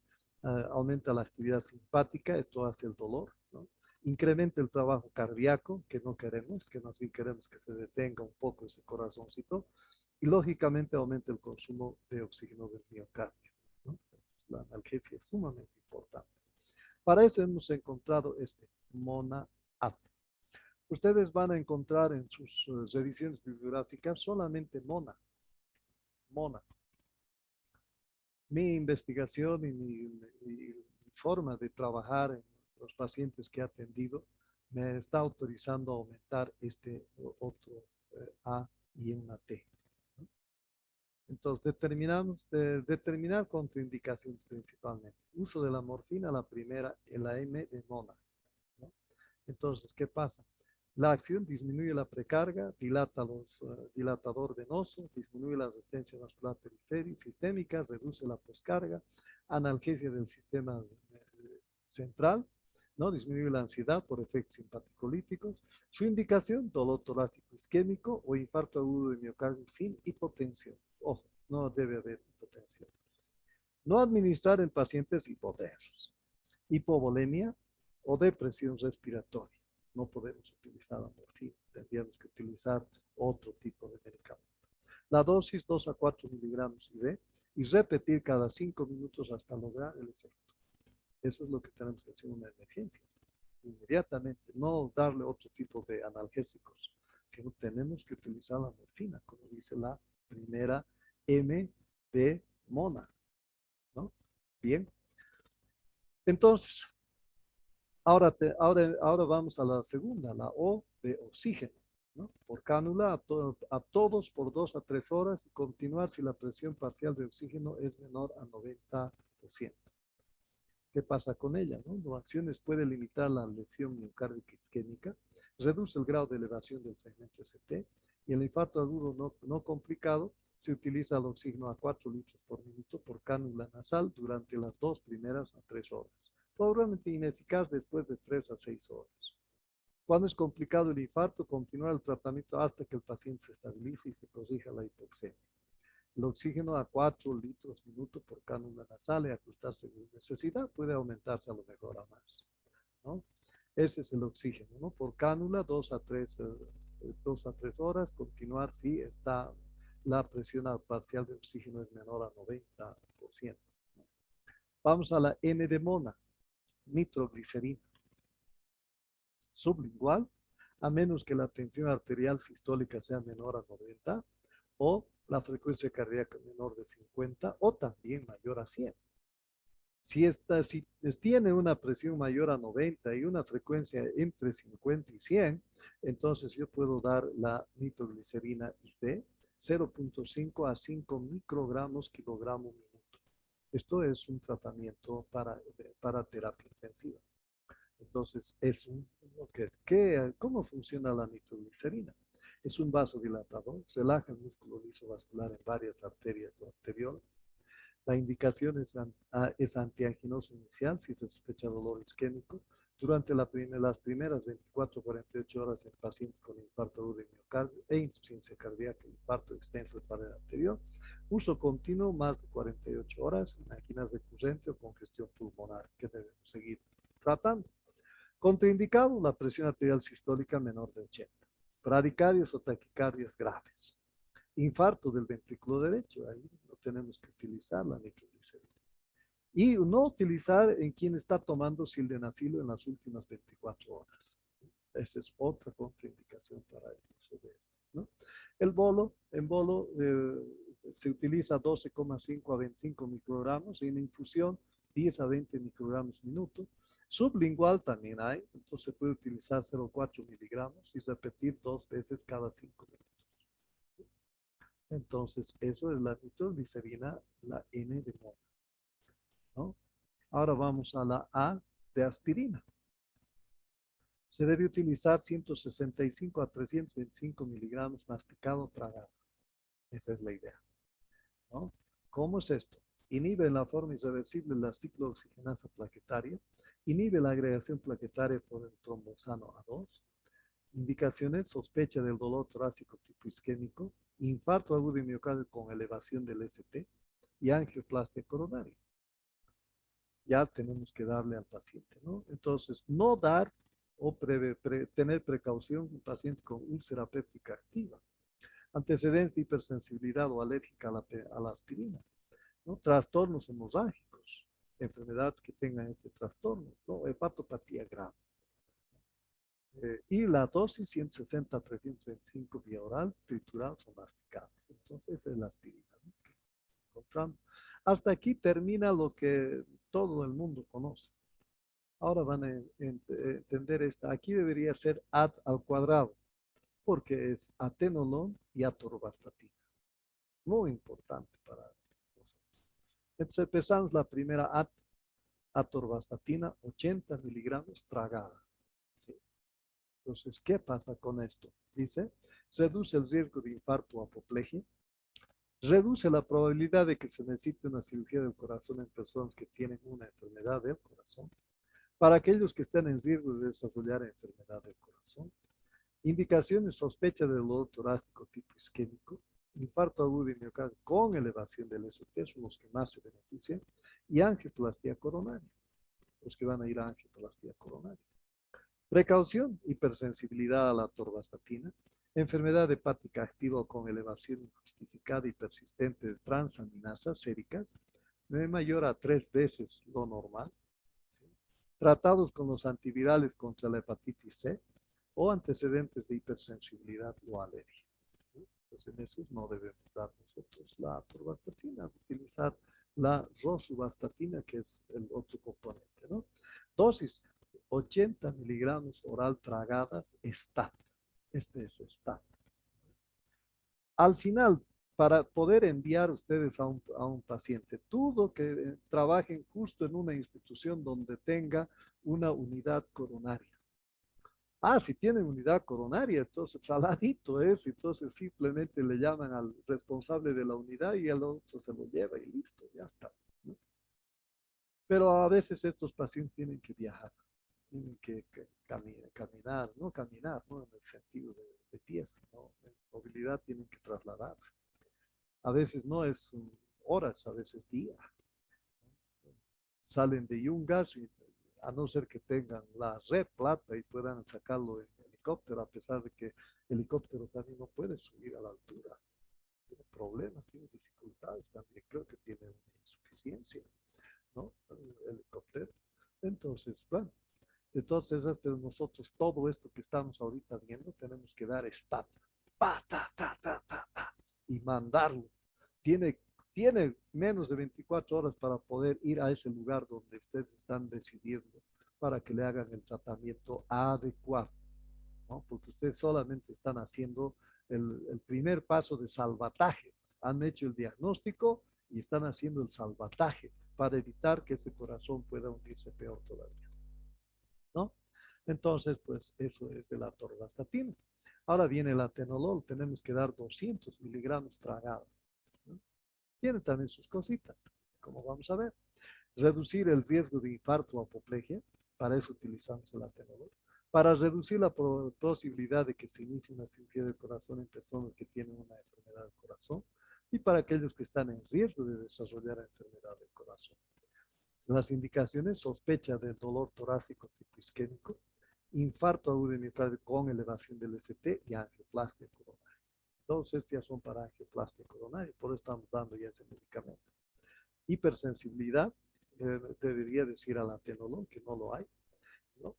simpática, esto hace el dolor, ¿no? Incrementa el trabajo cardíaco, que no queremos, que más bien queremos que se detenga un poco ese corazoncito, y lógicamente aumenta el consumo de oxígeno del miocardio, ¿no? Entonces, la analgesia es sumamente importante. Para eso hemos encontrado este Mona App. Ustedes van a encontrar en sus revisiones bibliográficas solamente Mona. Mi investigación y mi forma de trabajar en los pacientes que he atendido me está autorizando a aumentar este otro A y una T, ¿no? Entonces, determinar contraindicaciones principalmente. Uso de la morfina, la primera, la M de Mona, ¿no? Entonces, ¿qué pasa? La acción disminuye la precarga, dilatador venoso, disminuye la resistencia vascular periférica, sistémica, reduce la poscarga, analgesia del sistema central, ¿no? Disminuye la ansiedad por efectos simpaticolíticos. Su indicación, dolor torácico isquémico o infarto agudo de miocardio sin hipotensión. Ojo, no debe haber hipotensión. No administrar en pacientes hipotensos, hipovolemia o depresión respiratoria. No podemos utilizar la morfina, tendríamos que utilizar otro tipo de medicamento. La dosis 2 a 4 miligramos IV y repetir cada 5 minutos hasta lograr el efecto. Eso es lo que tenemos que hacer en una emergencia. Inmediatamente, no darle otro tipo de analgésicos, sino tenemos que utilizar la morfina, como dice la primera M de Mona, ¿no? Bien. Entonces, ahora vamos a la segunda, la O de oxígeno, ¿no? Por cánula a todos por 2 a 3 horas y continuar si la presión parcial de oxígeno es menor a 90%. ¿Qué pasa con ella, no? Las acciones puede limitar la lesión miocárdica isquémica, reduce el grado de elevación del segmento ST y el infarto agudo no complicado se utiliza el oxígeno a 4 litros por minuto por cánula nasal durante las 2 primeras a 3 horas. Probablemente ineficaz después de 3 a 6 horas. Cuando es complicado el infarto, continuar el tratamiento hasta que el paciente se estabilice y se corrija la hipoxemia. El oxígeno a 4 litros minuto por cánula nasal y ajustarse según necesidad, puede aumentarse a lo mejor a más, ¿no? Ese es el oxígeno, ¿no? Por cánula, 2 a 3 horas, continuar si está la presión parcial de oxígeno es menor a 90%. Vamos a la N de Mona, nitroglicerina. Sublingual, a menos que la tensión arterial sistólica sea menor a 90 o la frecuencia cardíaca menor de 50 o también mayor a 100. Si tiene una presión mayor a 90 y una frecuencia entre 50 y 100, entonces yo puedo dar la nitroglicerina IV 0.5 a 5 microgramos kilogramo minuto. Esto es un tratamiento para terapia intensiva. Entonces, ¿cómo funciona la nitroglicerina? Es un vasodilatador, relaja el músculo liso vascular en varias arterias anteriores. La indicación es antianginoso inicial si se sospecha dolor isquémico durante las primeras 24 o 48 horas en pacientes con infarto agudo de miocardio e insuficiencia cardíaca, infarto extenso de pared anterior. Uso continuo más de 48 horas en angina recurrente o congestión pulmonar que debemos seguir tratando. Contraindicado, la presión arterial sistólica menor de 80. Bradicardias o taquicardias graves. Infarto del ventrículo derecho, ahí no tenemos que utilizar la nitroglicerina. Y no utilizar en quien está tomando sildenafilo en las últimas 24 horas. Esa es otra contraindicación para el uso de esto, ¿no? En bolo se utiliza 12,5 a 25 microgramos, y en infusión 10 a 20 microgramos minuto. Sublingual también hay, entonces se puede utilizar 0,4 miligramos y repetir 2 veces cada 5 minutos. Entonces, eso es la nitroglicerina, la N de mono, ¿no? Ahora vamos a la A de aspirina. Se debe utilizar 165 a 325 miligramos masticado tragado. Esa es la idea, ¿no? ¿Cómo es esto? Inhibe en la forma irreversible la ciclooxigenasa plaquetaria, inhibe la agregación plaquetaria por el trombosano A2, indicaciones: sospecha del dolor torácico tipo isquémico, infarto agudo de miocardio con elevación del ST y angioplastia coronaria. Ya tenemos que darle al paciente, ¿no? Entonces, no dar o tener precaución en pacientes con úlcera péptica activa, antecedentes de hipersensibilidad o alérgica a la aspirina, ¿no? Trastornos hemorrágicos, enfermedades que tengan este trastorno, ¿no? Hepatopatía grave. Y la dosis 160 a 325 vía oral, triturados o masticados. Entonces, esa es la aspirina, ¿no? Encontramos. Hasta aquí termina lo que todo el mundo conoce. Ahora van a entender esta. Aquí debería ser AT al cuadrado, porque es atenolol y atorvastatina. Muy importante para nosotros. Entonces empezamos la primera atorvastatina, 80 miligramos tragada. ¿Sí? Entonces, ¿qué pasa con esto? Dice, reduce el riesgo de infarto o apoplejía, reduce la probabilidad de que se necesite una cirugía del corazón en personas que tienen una enfermedad del corazón, para aquellos que están en riesgo de desarrollar enfermedad del corazón. Indicaciones: sospecha de dolor torácico tipo isquémico, infarto agudo de miocardio con elevación del ST, son los que más se benefician, y angioplastia coronaria, los que van a ir a angioplastia coronaria. Precaución: hipersensibilidad a la atorvastatina, enfermedad hepática activa o con elevación injustificada y persistente de transaminasas séricas, mayor a 3 veces lo normal, ¿sí? Tratados con los antivirales contra la hepatitis C o antecedentes de hipersensibilidad o alergia. ¿Sí? Pues en esos no debemos dar nosotros la atorvastatina, utilizar la rosuvastatina, que es el otro componente, ¿no? Dosis: 80 miligramos oral tragadas, STAT. Este es STAT. Al final, para poder enviar ustedes a un paciente, dudo que trabajen justo en una institución donde tenga una unidad coronaria. Ah, si tienen unidad coronaria, entonces saladito es, entonces simplemente le llaman al responsable de la unidad y el otro se lo lleva y listo, ya está, ¿no? Pero a veces estos pacientes tienen que viajar, tienen que caminar, ¿no? En el sentido de pies, sino en movilidad tienen que trasladarse. A veces no es horas, a veces días. Salen de Yungas y a no ser que tengan la red plata y puedan sacarlo en helicóptero, a pesar de que el helicóptero también no puede subir a la altura. Tiene problemas, tiene dificultades también, creo que tiene una insuficiencia, ¿no? El helicóptero. Entonces, bueno, entonces nosotros todo esto que estamos ahorita viendo tenemos que dar stat, pa, ta, ta, ta, ta, ta, y mandarlo. Tiene, tiene menos de 24 horas para poder ir a ese lugar donde ustedes están decidiendo para que le hagan el tratamiento adecuado, ¿no? Porque ustedes solamente están haciendo el primer paso de salvataje. Han hecho el diagnóstico y están haciendo el salvataje para evitar que ese corazón pueda hundirse peor todavía, ¿no? Entonces, pues eso es de la atorvastatina. Ahora viene el atenolol, tenemos que dar 200 miligramos tragados, ¿no? Tiene también sus cositas, como vamos a ver. Reducir el riesgo de infarto o apoplejia, para eso utilizamos el atenolol. Para reducir la posibilidad de que se inicie una cirugía del corazón en personas que tienen una enfermedad del corazón y para aquellos que están en riesgo de desarrollar enfermedad del corazón. Las indicaciones: sospecha de dolor torácico tipo isquémico, infarto agudo de miocardio con elevación del ST y angioplastia coronaria. Todos estos ya son para angioplastia coronaria, por eso estamos dando ya ese medicamento. Hipersensibilidad, debería decir al atenolol, que no lo hay, ¿no?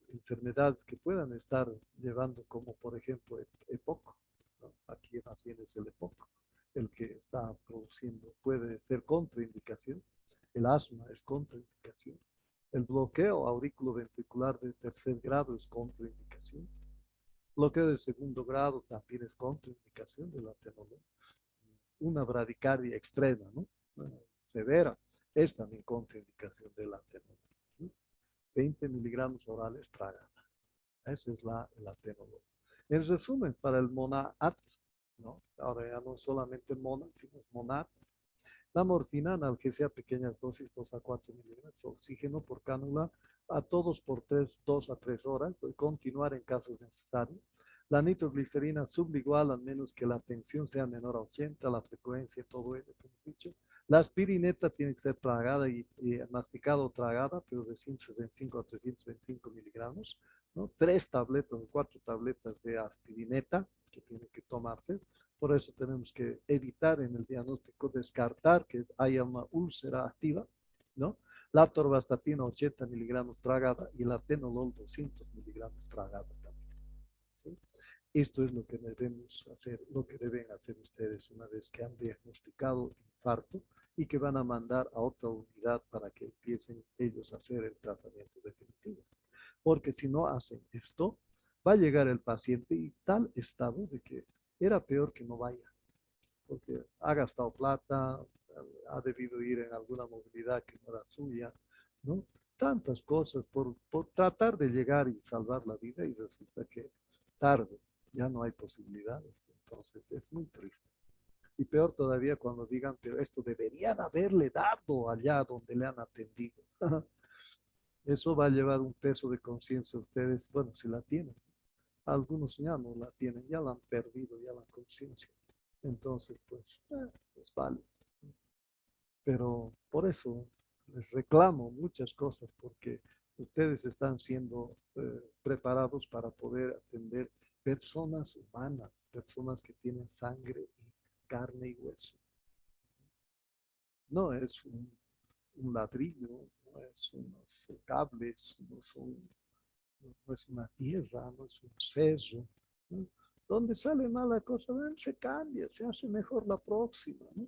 Enfermedades que puedan estar llevando, como por ejemplo EPOC, ¿no? Aquí más bien es el EPOC, el que está produciendo, puede ser contraindicación. El asma es contraindicación. El bloqueo auriculoventricular de tercer grado es contraindicación. Bloqueo de segundo grado también es contraindicación del atenolol. Una bradicardia extrema, ¿no? Severa, es también contraindicación del atenolol. 20 miligramos orales tragada. Esa es el atenolol. En resumen, para el MONAT, ¿no? Ahora ya no solamente MONA, sino MONAT. La morfina, analgesia a pequeñas dosis, 2 a 4 miligramos, oxígeno por cánula, a todos por 2 a 3 horas, continuar en casos necesarios. La nitroglicerina sublingual, al menos que la tensión sea menor a 80, la frecuencia, todo ello, como he dicho. La aspirineta tiene que ser tragada y masticada o tragada, pero de 125 a 325 miligramos, ¿no? 3 tabletas o 4 tabletas de aspirineta que tiene que tomarse. Por eso tenemos que evitar en el diagnóstico, descartar que haya una úlcera activa, ¿no? La atorvastatina 80 miligramos tragada y la atenolol 200 miligramos tragada también. ¿Sí? Esto es lo que debemos hacer, lo que deben hacer ustedes una vez que han diagnosticado infarto y que van a mandar a otra unidad para que empiecen ellos a hacer el tratamiento definitivo. Porque si no hacen esto, va a llegar el paciente y tal estado de que era peor que no vaya, porque ha gastado plata, ha debido ir en alguna movilidad que no era suya, ¿no? Tantas cosas por tratar de llegar y salvar la vida y resulta que tarde, ya no hay posibilidades. Entonces es muy triste. Y peor todavía cuando digan, pero esto deberían haberle dado allá donde le han atendido. Eso va a llevar un peso de conciencia a ustedes, bueno, si la tienen. Algunos ya no la tienen, ya la han perdido, ya la conciencia. Entonces, pues vale. Pero por eso les reclamo muchas cosas, porque ustedes están siendo preparados para poder atender personas humanas, personas que tienen sangre y carne y hueso. No es un ladrillo, no es unos cables, no es una tierra, no es un cerro, ¿no? Donde sale mala cosa, se cambia, se hace mejor la próxima, ¿no?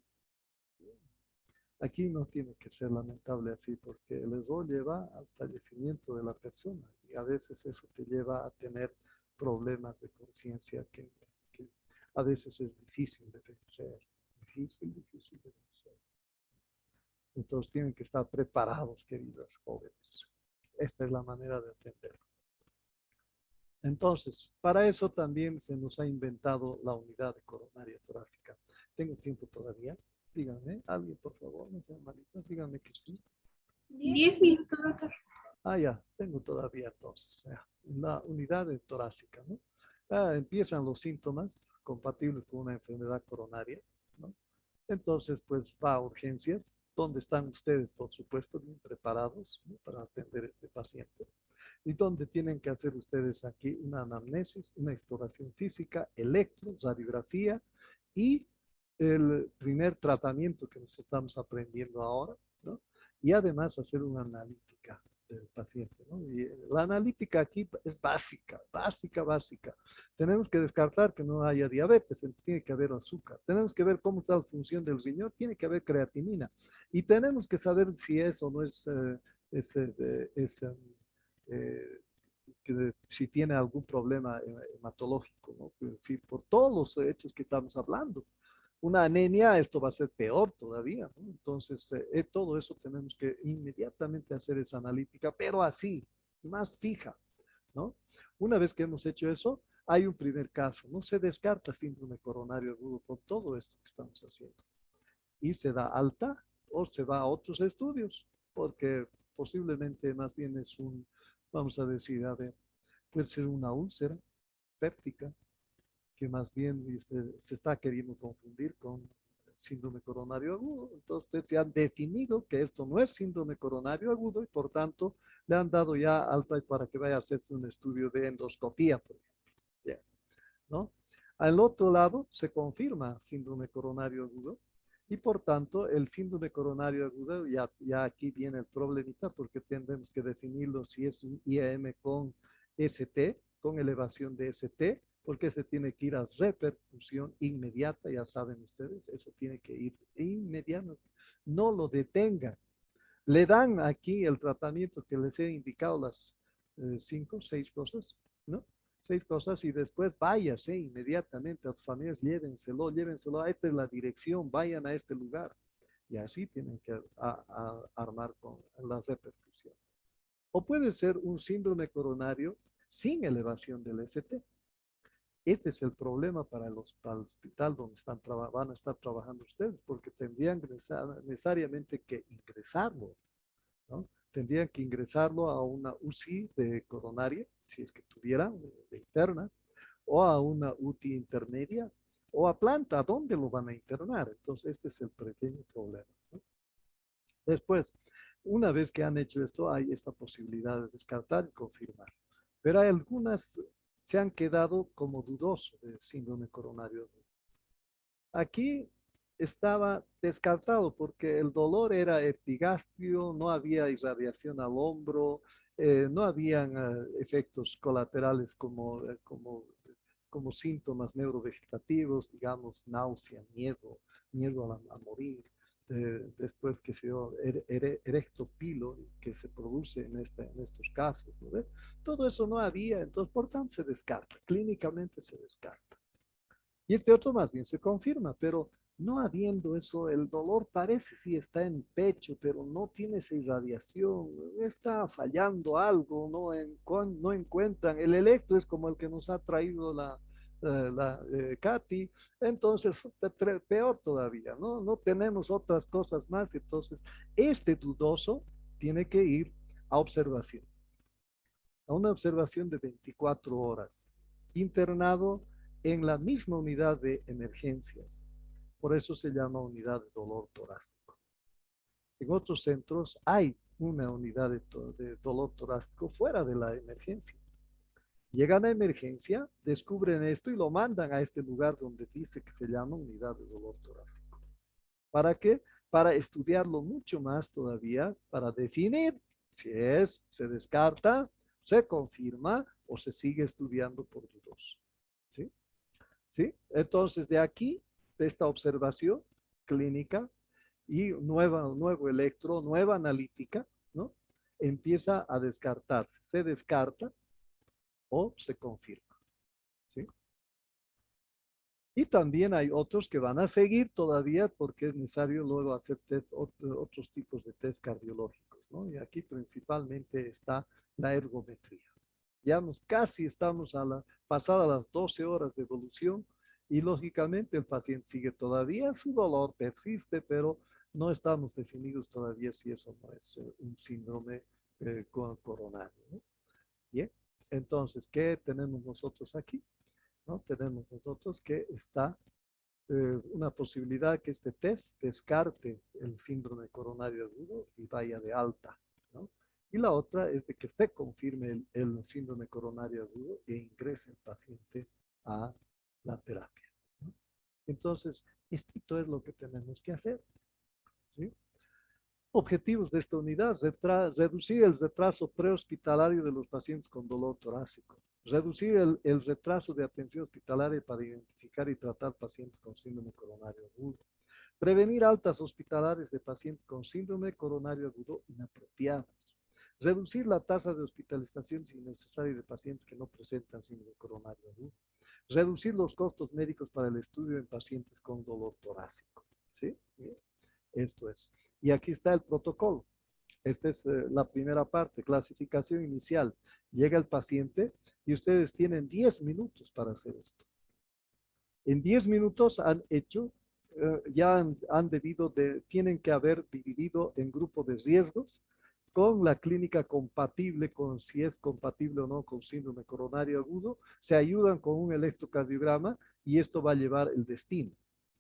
Aquí no tiene que ser lamentable así, porque el error lleva al fallecimiento de la persona y a veces eso te lleva a tener problemas de conciencia que a veces es difícil de vencer, difícil de vencer. Entonces tienen que estar preparados, queridos jóvenes. Esta es la manera de atenderlo. Entonces, para eso también se nos ha inventado la unidad de coronaria torácica. ¿Tengo tiempo todavía? Díganme, alguien por favor, no sean malitos, díganme que sí. 10 minutos, doctor. Ah, ya, tengo todavía entonces. Ya. La unidad de torácica, ¿no? Empiezan los síntomas compatibles con una enfermedad coronaria, ¿no? Entonces, pues va a urgencias, donde están ustedes, por supuesto, bien preparados, ¿no?, para atender a este paciente. Y donde tienen que hacer ustedes aquí una anamnesis, una exploración física, electro, radiografía y el primer tratamiento que nos estamos aprendiendo ahora, ¿no? Y además hacer una analítica del paciente, ¿no? Y la analítica aquí es básica, básica, básica. Tenemos que descartar que no haya diabetes, tiene que haber azúcar. Tenemos que ver cómo está la función del riñón, tiene que haber creatinina. Y tenemos que saber si es o no es, que si tiene algún problema hematológico, ¿no? En fin, por todos los hechos que estamos hablando. Una anemia, esto va a ser peor todavía, ¿no? Entonces, todo eso tenemos que inmediatamente hacer esa analítica, pero así, más fija, ¿no? Una vez que hemos hecho eso, hay un primer caso. No se descarta síndrome coronario agudo por todo esto que estamos haciendo. Y se da alta o se va a otros estudios, porque posiblemente más bien es vamos a decir, a ver, puede ser una úlcera péptica, que más bien se está queriendo confundir con síndrome coronario agudo. Entonces se han definido que esto no es síndrome coronario agudo y por tanto le han dado ya alta para que vaya a hacerse un estudio de endoscopía, por ejemplo. Bien, ¿no? Al otro lado se confirma síndrome coronario agudo y por tanto el síndrome coronario agudo, ya aquí viene el problemita porque tendremos que definirlo si es un IAM con ST, con elevación de ST, porque se tiene que ir a repercusión inmediata, ya saben ustedes, eso tiene que ir inmediato, no lo detengan. Le dan aquí el tratamiento que les he indicado, las 6 cosas, ¿no? 6 cosas y después váyase inmediatamente a sus familias, llévenselo, esta es la dirección, vayan a este lugar. Y así tienen que armar con la repercusión. O puede ser un síndrome coronario sin elevación del ST. Este es el problema para el hospital donde van a estar trabajando ustedes, porque tendrían necesariamente que ingresarlo, ¿no? Tendrían que ingresarlo a una UCI de coronaria, si es que tuvieran de interna, o a una UTI intermedia, o a planta, ¿a dónde lo van a internar? Entonces, este es el pequeño problema, ¿no? Después, una vez que han hecho esto, hay esta posibilidad de descartar y confirmar. Pero hay algunas se han quedado como dudosos de síndrome coronario. Aquí estaba descartado porque el dolor era epigastrio, no había irradiación al hombro, no habían efectos colaterales como síntomas neurovegetativos, digamos, náusea, miedo a morir. Después que se dio erectopilo que se produce en estos casos, ¿no ve? Todo eso no había, entonces por tanto se descarta, clínicamente se descarta. Y este otro más bien se confirma, pero no habiendo eso, el dolor parece sí está en pecho, pero no tiene esa irradiación, está fallando algo, no encuentran. El electro es como el que nos ha traído Katy, entonces peor todavía, ¿no? No tenemos otras cosas más, entonces este dudoso tiene que ir a observación, a una observación de 24 horas, internado en la misma unidad de emergencias. Por eso se llama unidad de dolor torácico. En otros centros hay una unidad de dolor torácico fuera de la emergencia. Llegan a emergencia, descubren esto y lo mandan a este lugar donde dice que se llama unidad de dolor torácico. ¿Para qué? Para estudiarlo mucho más todavía, para definir si se descarta, se confirma o se sigue estudiando por dudoso. ¿Sí? ¿Sí? Entonces, de aquí, de esta observación clínica y nuevo electro, nueva analítica, ¿no? Empieza a descartarse. Se descarta o se confirma. ¿Sí? Y también hay otros que van a seguir todavía porque es necesario luego hacer otros tipos de test cardiológicos, ¿no? Y aquí principalmente está la ergometría. Ya casi estamos pasadas las 12 horas de evolución y lógicamente el paciente sigue todavía, su dolor persiste, pero no estamos definidos todavía si eso no es un síndrome coronario, ¿no? Bien, entonces, ¿qué tenemos nosotros aquí? ¿No? Tenemos nosotros que está una posibilidad que este test descarte el síndrome coronario agudo y vaya de alta, ¿no? Y la otra es de que se confirme el síndrome coronario agudo e ingrese el paciente a la terapia, ¿no? Entonces, esto es lo que tenemos que hacer, ¿sí? Objetivos de esta unidad: reducir el retraso prehospitalario de los pacientes con dolor torácico, reducir el retraso de atención hospitalaria para identificar y tratar pacientes con síndrome coronario agudo, prevenir altas hospitalarias de pacientes con síndrome coronario agudo inapropiados, reducir la tasa de hospitalizaciones innecesarias de pacientes que no presentan síndrome coronario agudo, reducir los costos médicos para el estudio en pacientes con dolor torácico. ¿Sí? Bien. Esto es. Y aquí está el protocolo. Esta es la primera parte, clasificación inicial. Llega el paciente y ustedes tienen 10 minutos para hacer esto. En 10 minutos han hecho, ya tienen que haber dividido en grupos de riesgos con la clínica compatible, con si es compatible o no con síndrome coronario agudo, se ayudan con un electrocardiograma y esto va a llevar el destino,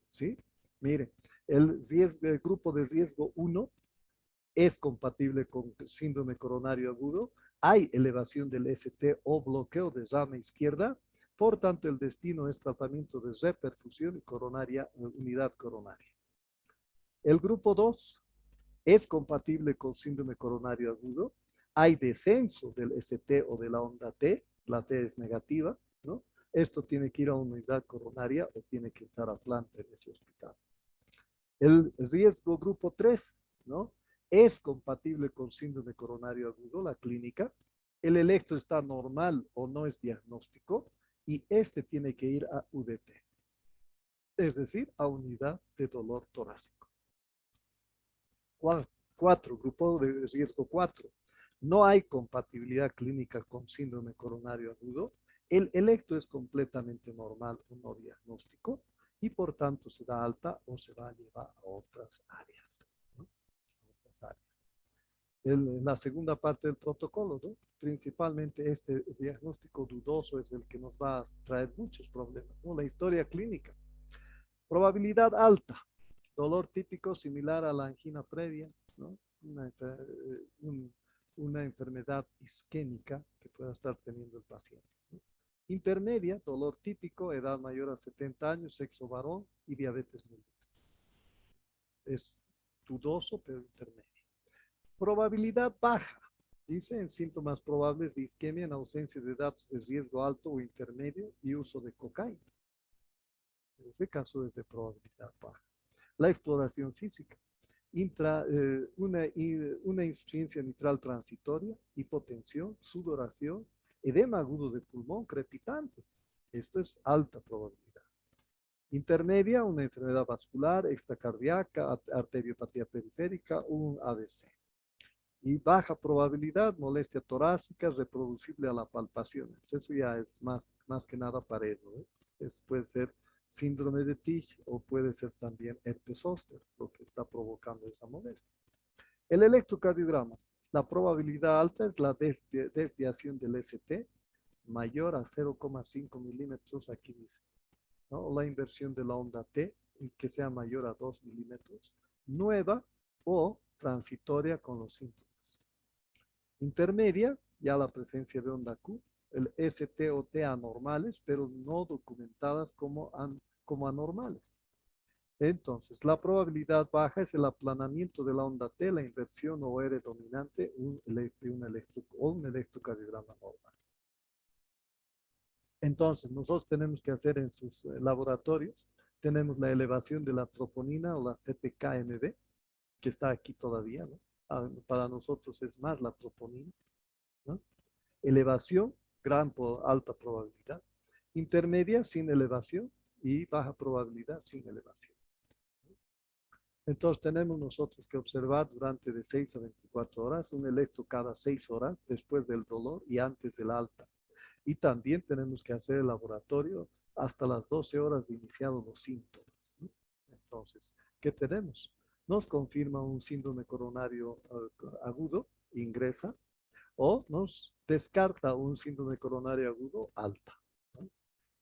¿sí? Mire, el grupo de riesgo 1 es compatible con síndrome coronario agudo. Hay elevación del ST o bloqueo de rama izquierda. Por tanto, el destino es tratamiento de reperfusión y coronaria, unidad coronaria. El grupo 2 es compatible con síndrome coronario agudo. Hay descenso del ST o de la onda T. La T es negativa, ¿no? Esto tiene que ir a una unidad coronaria o tiene que estar a planta en ese hospital. El riesgo grupo 3, ¿no? Es compatible con síndrome coronario agudo, la clínica. El electro está normal o no es diagnóstico y este tiene que ir a UDT, es decir, a unidad de dolor torácico. 4, grupo de riesgo 4. No hay compatibilidad clínica con síndrome coronario agudo. El electro es completamente normal o no diagnóstico y por tanto se da alta o se va a llevar a otras áreas, ¿no? Otras áreas. En la segunda parte del protocolo, ¿no? Principalmente este diagnóstico dudoso es el que nos va a traer muchos problemas, ¿no? La historia clínica. Probabilidad alta. Dolor típico similar a la angina previa, ¿no? Una enfermedad isquémica que pueda estar teniendo el paciente, ¿no? Intermedia, dolor típico, edad mayor a 70 años, sexo varón y diabetes mellitus. Es dudoso, pero intermedio. Probabilidad baja. Dice en síntomas probables de isquemia en ausencia de datos de riesgo alto o intermedio y uso de cocaína. En este caso es de probabilidad baja. La exploración física. Una insuficiencia mitral transitoria, hipotensión, sudoración, edema agudo de pulmón, crepitantes. Esto es alta probabilidad. Intermedia, una enfermedad vascular, extracardíaca, arteriopatía periférica, un ABC. Y baja probabilidad, molestia torácica, reproducible a la palpación. Eso ya es más que nada pared, ¿no? Puede ser síndrome de Tisch o puede ser también herpes zóster, lo que está provocando esa molestia. El electrocardiograma. La probabilidad alta es la desviación del ST mayor a 0,5 milímetros, aquí dice, ¿no? La inversión de la onda T, que sea mayor a 2 milímetros, nueva o transitoria con los síntomas. Intermedia, ya la presencia de onda Q, el ST o T anormales, pero no documentadas como anormales. Entonces, la probabilidad baja es el aplanamiento de la onda T, la inversión o R dominante, un electrocardiograma normal. Entonces, nosotros tenemos que hacer en sus laboratorios, tenemos la elevación de la troponina o la CPKMB, que está aquí todavía, ¿no? Para nosotros es más la troponina, ¿no? Elevación, alta probabilidad. Intermedia, sin elevación, y baja probabilidad, sin elevación. Entonces tenemos nosotros que observar durante de 6 a 24 horas, un electro cada 6 horas después del dolor y antes del alta. Y también tenemos que hacer el laboratorio hasta las 12 horas de iniciados los síntomas, ¿no? Entonces, ¿qué tenemos? Nos confirma un síndrome coronario agudo, ingresa, o nos descarta un síndrome coronario agudo alta, ¿no?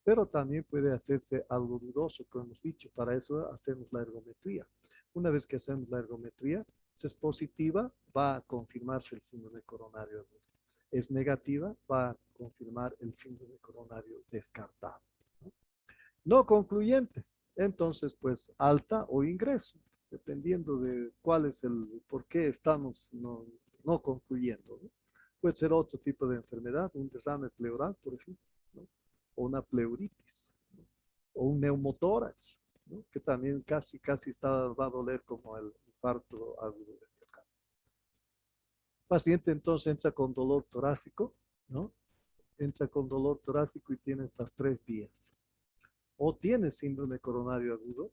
Pero también puede hacerse algo dudoso, como hemos dicho, para eso hacemos la ergometría. Una vez que hacemos la ergometría, si es positiva, va a confirmarse el síndrome coronario agudo. Es negativa, va a confirmar el síndrome coronario descartado, ¿no? No concluyente, entonces pues alta o ingreso, dependiendo de cuál es por qué estamos no concluyendo, ¿no? Puede ser otro tipo de enfermedad, un derrame pleural, por ejemplo, ¿no? O una pleuritis, ¿no? O un neumotórax, ¿no? Que también casi va a doler como el infarto agudo del miocardio. El paciente entonces entra con dolor torácico, ¿no? Entra con dolor torácico y tiene estas 3 vías. O tiene síndrome coronario agudo,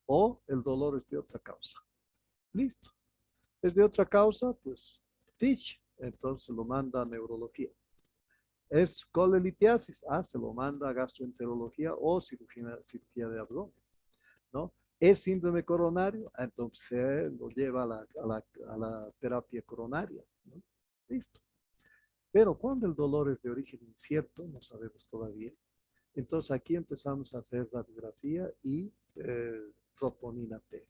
o el dolor es de otra causa. Listo. Es de otra causa, pues, Tisch, entonces lo manda a neurología. Es colelitiasis, se lo manda a gastroenterología o cirugía de abdomen, ¿no? Es síndrome coronario, entonces se lo lleva a la terapia coronaria, ¿no? Listo. Pero cuando el dolor es de origen incierto, no sabemos todavía, entonces aquí empezamos a hacer radiografía y troponina T.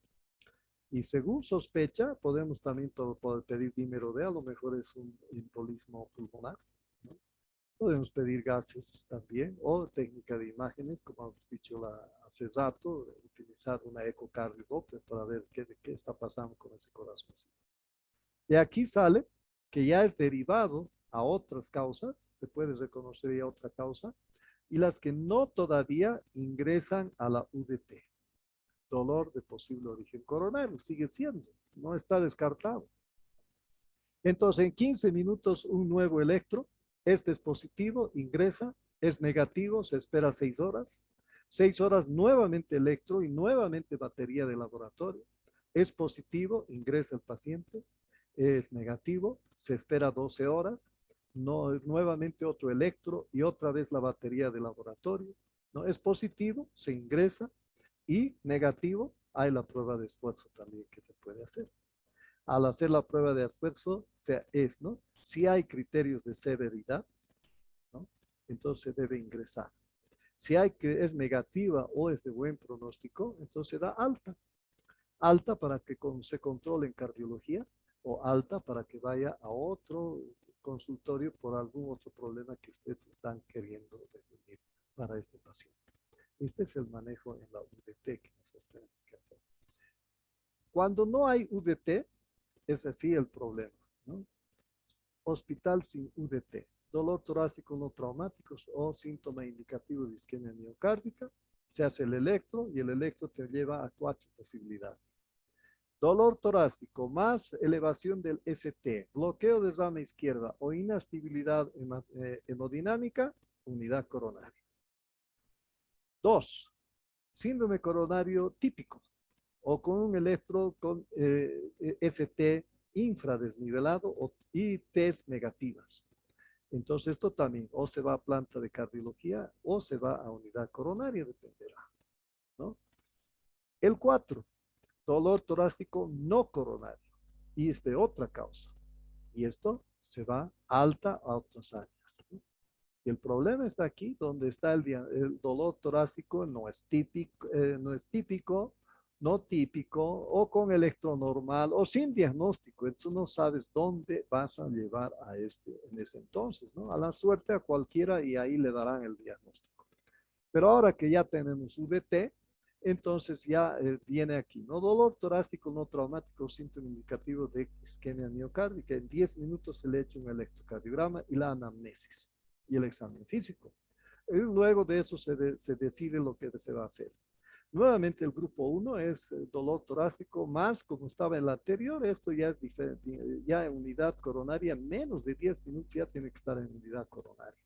Y según sospecha, podemos también poder pedir dímero D, a lo mejor es un embolismo pulmonar, ¿no? Podemos pedir gases también, o técnica de imágenes, como hemos dicho hace rato, utilizar una ecocardiografía para ver qué está pasando con ese corazón. Y aquí sale que ya es derivado a otras causas, se puede reconocer ya otra causa, y las que no todavía ingresan a la UDT. Dolor de posible origen coronario, sigue siendo, no está descartado. Entonces, en 15 minutos, un nuevo electro, este es positivo, ingresa, es negativo, se espera 6 horas. 6 horas, nuevamente electro y nuevamente batería de laboratorio. Es positivo, ingresa el paciente, es negativo, se espera 12 horas, no, nuevamente otro electro y otra vez la batería de laboratorio. No es positivo, se ingresa y negativo, hay la prueba de esfuerzo también que se puede hacer. Al hacer la prueba de esfuerzo, ¿no? Si hay criterios de severidad, ¿no? Entonces debe ingresar. Si hay que es negativa o es de buen pronóstico, entonces da alta. Alta para que se controle en cardiología o alta para que vaya a otro consultorio por algún otro problema que ustedes están queriendo definir para este paciente. Este es el manejo en la UDT que nosotros tenemos que hacer. Cuando no hay UDT, es así el problema, ¿no? Hospital sin UDT, dolor torácico no traumáticos o síntoma indicativo de isquemia miocárdica, se hace el electro y el electro te lleva a 4 posibilidades. Dolor torácico más elevación del ST, bloqueo de rama izquierda o inestabilidad hemodinámica, unidad coronaria. 2. Síndrome coronario típico o con un electro con ST infradesnivelado y T's negativas. Entonces esto también o se va a planta de cardiología o se va a unidad coronaria, dependerá, ¿no? El 4, dolor torácico no coronario y es de otra causa. Y esto se va alta a otras áreas, ¿no? Y el problema está aquí, donde está el dolor torácico, no es típico, no típico, o con electronormal, o sin diagnóstico. Entonces no sabes dónde vas a llevar a en ese entonces, ¿no? A la suerte a cualquiera y ahí le darán el diagnóstico. Pero ahora que ya tenemos VT, entonces ya viene aquí, ¿no? Dolor torácico no traumático, síntoma indicativo de isquemia miocárdica. En 10 minutos se le echa un electrocardiograma y la anamnesis y el examen físico. Y luego de eso se decide lo que se va a hacer. Nuevamente el grupo 1 es dolor torácico más como estaba en la anterior, esto ya es diferente, ya en unidad coronaria, menos de 10 minutos ya tiene que estar en unidad coronaria.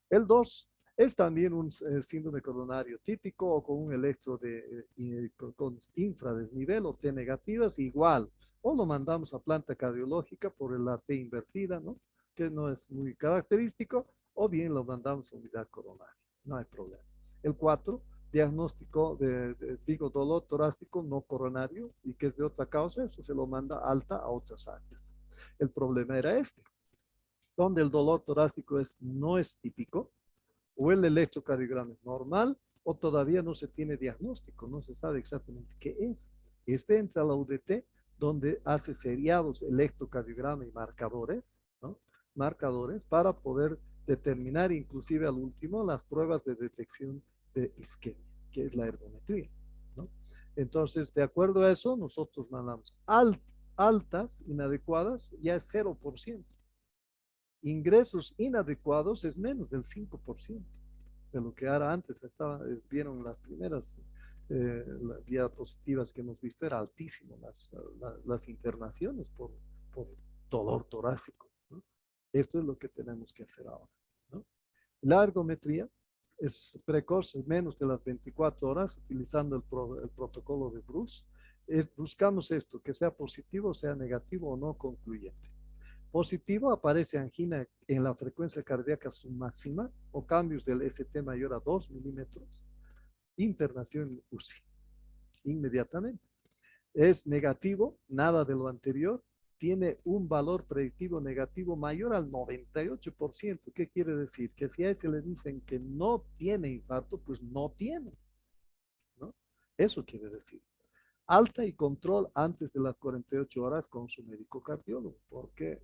El 2 es también un síndrome coronario típico o con un electro con infradesnivel o T negativas, igual. O lo mandamos a planta cardiológica por la T invertida, ¿no? Que no es muy característico, o bien lo mandamos a unidad coronaria. No hay problema. El 4, diagnóstico digo, dolor torácico no coronario y que es de otra causa, eso se lo manda alta a otras áreas. El problema era este, donde el dolor torácico no es típico, o el electrocardiograma es normal, o todavía no se tiene diagnóstico, no se sabe exactamente qué es. Este entra a la UDT, donde hace seriados electrocardiograma y marcadores, ¿no? Marcadores para poder determinar inclusive al último las pruebas de detección de isquemia, que es la ergometría, ¿no? Entonces, de acuerdo a eso, nosotros mandamos altas, inadecuadas, ya es 0%. Ingresos inadecuados es menos del 5% de lo que era antes. Vieron las primeras diapositivas que hemos visto, era altísimo las internaciones por dolor torácico, ¿no? Esto es lo que tenemos que hacer ahora, ¿no? La ergometría es precoz, menos de las 24 horas, utilizando el protocolo de Bruce. Buscamos esto, que sea positivo, sea negativo o no concluyente. Positivo, aparece angina en la frecuencia cardíaca submáxima o cambios del ST mayor a 2 milímetros. Internación UCI, inmediatamente. Es negativo, nada de lo anterior. Tiene un valor predictivo negativo mayor al 98%. ¿Qué quiere decir? Que si a ese le dicen que no tiene infarto, pues no tiene, ¿no? Eso quiere decir. Alta y control antes de las 48 horas con su médico cardiólogo, porque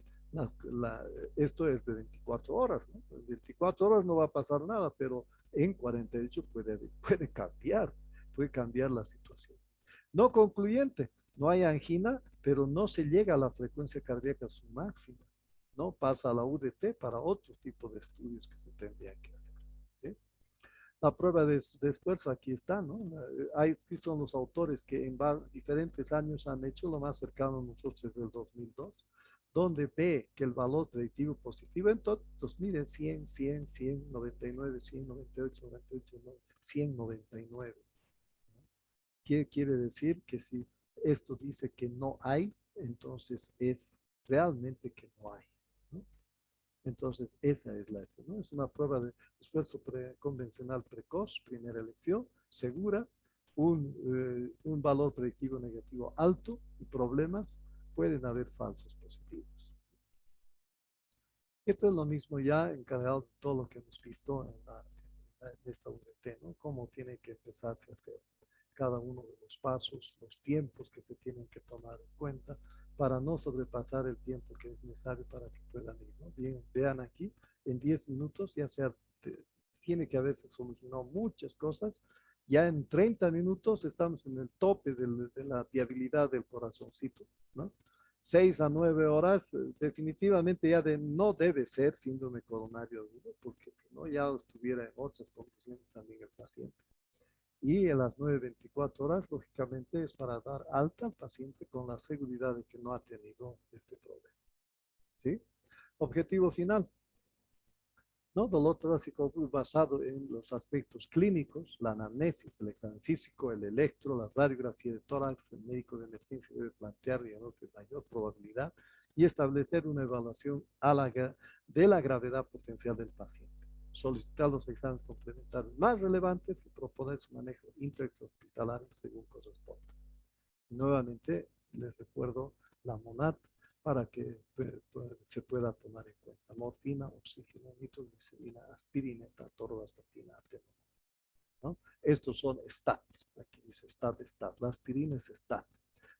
esto es de 24 horas, ¿no? En 24 horas no va a pasar nada, pero en 48 puede cambiar la situación. No concluyente, no hay angina, pero no se llega a la frecuencia cardíaca a su máxima, ¿no? Pasa a la UDT para otros tipos de estudios que se tendrían que hacer. ¿Sí? La prueba de esfuerzo aquí está, ¿no? Aquí son los autores que en diferentes años han hecho, lo más cercano a nosotros es del 2002, donde ve que el valor predictivo positivo en todos, miren, 100, 100, 100, 99, 100, 98, 98, 100, 99. ¿Qué quiere decir? Que si esto dice que no hay, entonces es realmente que no hay, ¿no? Entonces, esa es la, ¿no? Es una prueba de esfuerzo convencional precoz, primera elección, segura, un valor predictivo negativo alto y problemas, pueden haber falsos positivos. Esto es lo mismo ya encargado de todo lo que hemos visto en esta UDT, ¿no? Cómo tiene que empezarse a hacer cada uno de los pasos, los tiempos que se tienen que tomar en cuenta para no sobrepasar el tiempo que es necesario para que puedan ir, ¿no? Bien, vean aquí, en 10 minutos ya tiene que haberse solucionado muchas cosas. Ya en 30 minutos estamos en el tope de la viabilidad del corazoncito, ¿no? 6 a 9 horas, definitivamente ya no debe ser síndrome coronario agudo, porque si no ya estuviera en otras condiciones también el paciente. Y en las 9 a 24 horas, lógicamente, es para dar alta al paciente con la seguridad de que no ha tenido este problema. ¿Sí? Objetivo final, ¿no? Dolor torácico basado en los aspectos clínicos, la anamnesis, el examen físico, el electro, la radiografía de tórax, el médico de emergencia debe plantear diagnóstico de mayor probabilidad y establecer una evaluación de la gravedad potencial del paciente. Solicitar los exámenes complementarios más relevantes y proponer su manejo intrahospitalario según corresponda. Y nuevamente, les recuerdo la MONAT para que se pueda tomar en cuenta. Morfina, oxígeno, nitroglicerina, aspirina, torvastatina, atenolol, ¿no? Estos son STAT. Aquí dice STAT, STAT. La aspirina es STAT.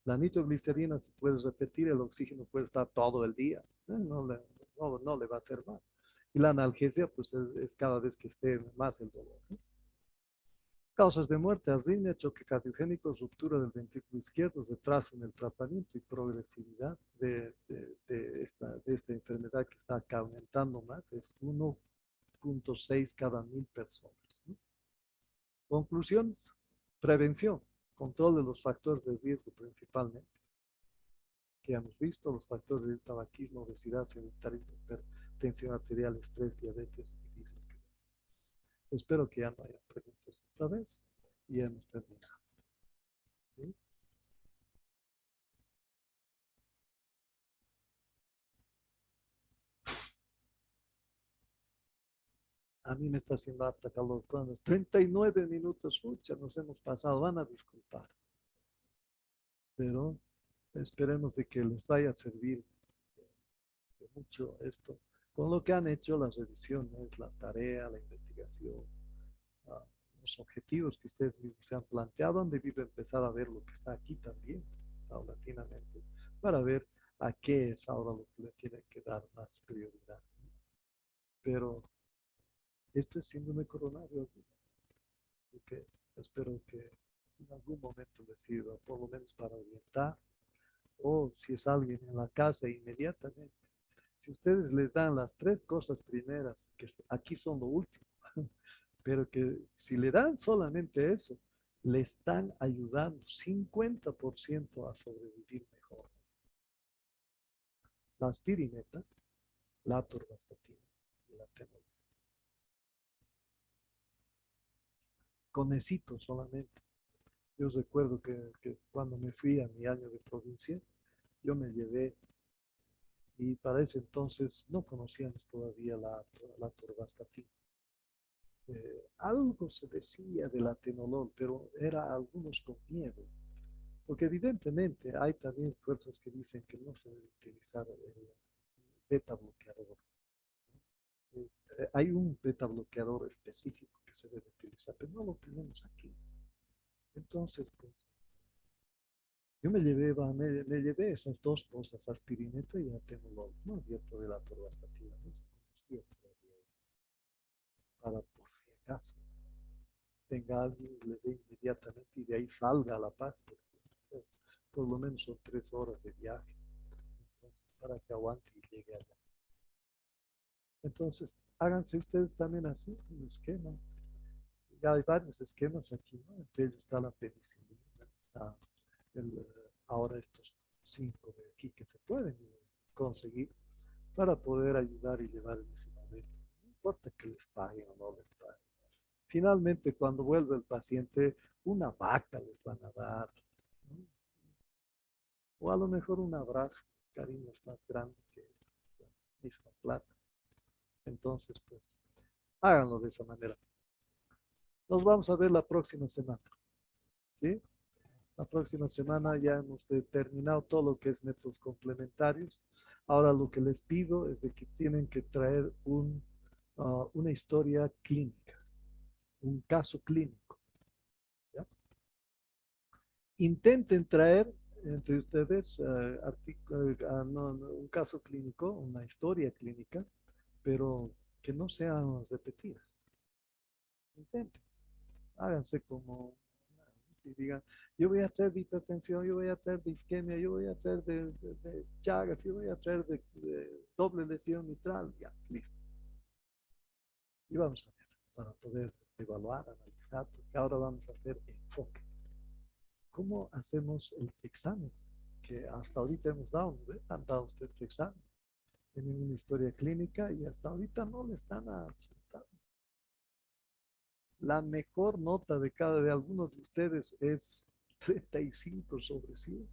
La nitroglicerina se puede repetir, el oxígeno puede estar todo el día. No le va a hacer mal. Y la analgesia, pues es cada vez que esté más el dolor, ¿no? Causas de muerte: arritmia, choque cardiogénico, ruptura del ventrículo izquierdo, retraso en el tratamiento y progresividad de esta enfermedad que está acá aumentando más, es 1,6 cada 1000 personas, ¿no? Conclusiones: prevención, control de los factores de riesgo principalmente, que hemos visto, los factores de tabaquismo, obesidad, sedentarismo, hipertensión arterial, estrés, diabetes y dislipidemia. Espero que ya no haya preguntas esta vez y hemos terminado. ¿Sí? A mí me está haciendo harta calor. Cuando 39 minutos, mucha, nos hemos pasado, van a disculpar. Pero esperemos de que les vaya a servir de mucho esto. Con lo que han hecho las revisiones, la tarea, la investigación, los objetivos que ustedes mismos se han planteado, han debido empezar a ver lo que está aquí también, paulatinamente, para ver a qué es ahora lo que le tienen que dar más prioridad. Pero esto es síndrome coronario, que espero que en algún momento les sirva, por lo menos para orientar, o si es alguien en la casa inmediatamente. Si ustedes les dan las tres cosas primeras, que aquí son lo último, pero que si le dan solamente eso, le están ayudando 50% a sobrevivir mejor. La aspirineta, la atorvastatina y la atenolol. Con esito solamente. Yo recuerdo que cuando me fui a mi año de provincia, yo me llevé, y para ese entonces no conocíamos todavía la atorvastatina. Algo se decía del atenolol, pero era algunos con miedo, porque evidentemente hay también fuerzas que dicen que no se debe utilizar el beta bloqueador. Hay un beta bloqueador específico que se debe utilizar, pero no lo tenemos aquí. Entonces, Entonces, pues, yo me llevé esas dos cosas, aspirineta y atenolol, no abierto de la torvastatina, no se conocía todavía, para por si acaso tenga alguien, le dé inmediatamente y de ahí salga a La Paz, porque, pues, por lo menos son 3 horas de viaje, entonces, para que aguante y llegue allá. Entonces, háganse ustedes también así, un esquema. Ya hay varios esquemas aquí, ¿no? Entre ellos está la penicilina, está ahora estos 5 de aquí que se pueden conseguir para poder ayudar y llevar en ese momento. No importa que les paguen o no les paguen. Finalmente, cuando vuelve el paciente, una vaca les van a dar, ¿no? O a lo mejor un abrazo, cariño es más grande que la misma plata. Entonces, pues, háganlo de esa manera. Nos vamos a ver la próxima semana, ¿sí? La próxima semana ya hemos terminado todo lo que es métodos complementarios. Ahora lo que les pido es de que tienen que traer una historia clínica, un caso clínico, ¿ya? Intenten traer entre ustedes un caso clínico, una historia clínica, pero que no sean repetidas. Intenten, háganse como y digan, yo voy a traer de hipertensión, yo voy a traer de isquemia, yo voy a traer de Chagas, yo voy a traer de doble lesión mitral, ya, listo. Y vamos a ver, para poder evaluar, analizar, porque ahora vamos a hacer enfoque. ¿Cómo hacemos el examen? Que hasta ahorita hemos dado, ¿no? Han dado ustedes su examen. Tienen una historia clínica y hasta ahorita no le están apuntando. La mejor nota de algunos de ustedes es 35 sobre 100.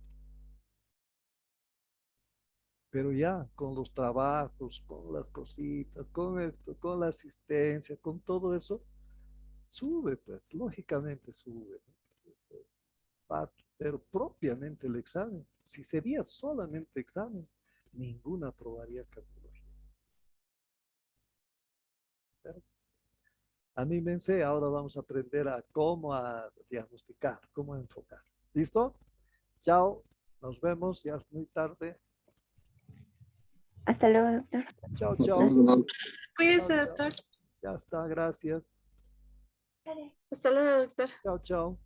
Pero ya con los trabajos, con las cositas, con esto, con la asistencia, con todo eso, sube, pues, lógicamente sube, ¿no? Pero propiamente el examen, si sería solamente examen, ninguna aprobaría cardiología. Pero anímense, ahora vamos a aprender a cómo a diagnosticar, cómo enfocar. ¿Listo? Chao, nos vemos, ya es muy tarde. Hasta luego, doctor. Chao, Hasta chao. luego. Cuídese, Chao, chao. doctor. Ya está, gracias. Hasta luego, doctor. Chao, chao.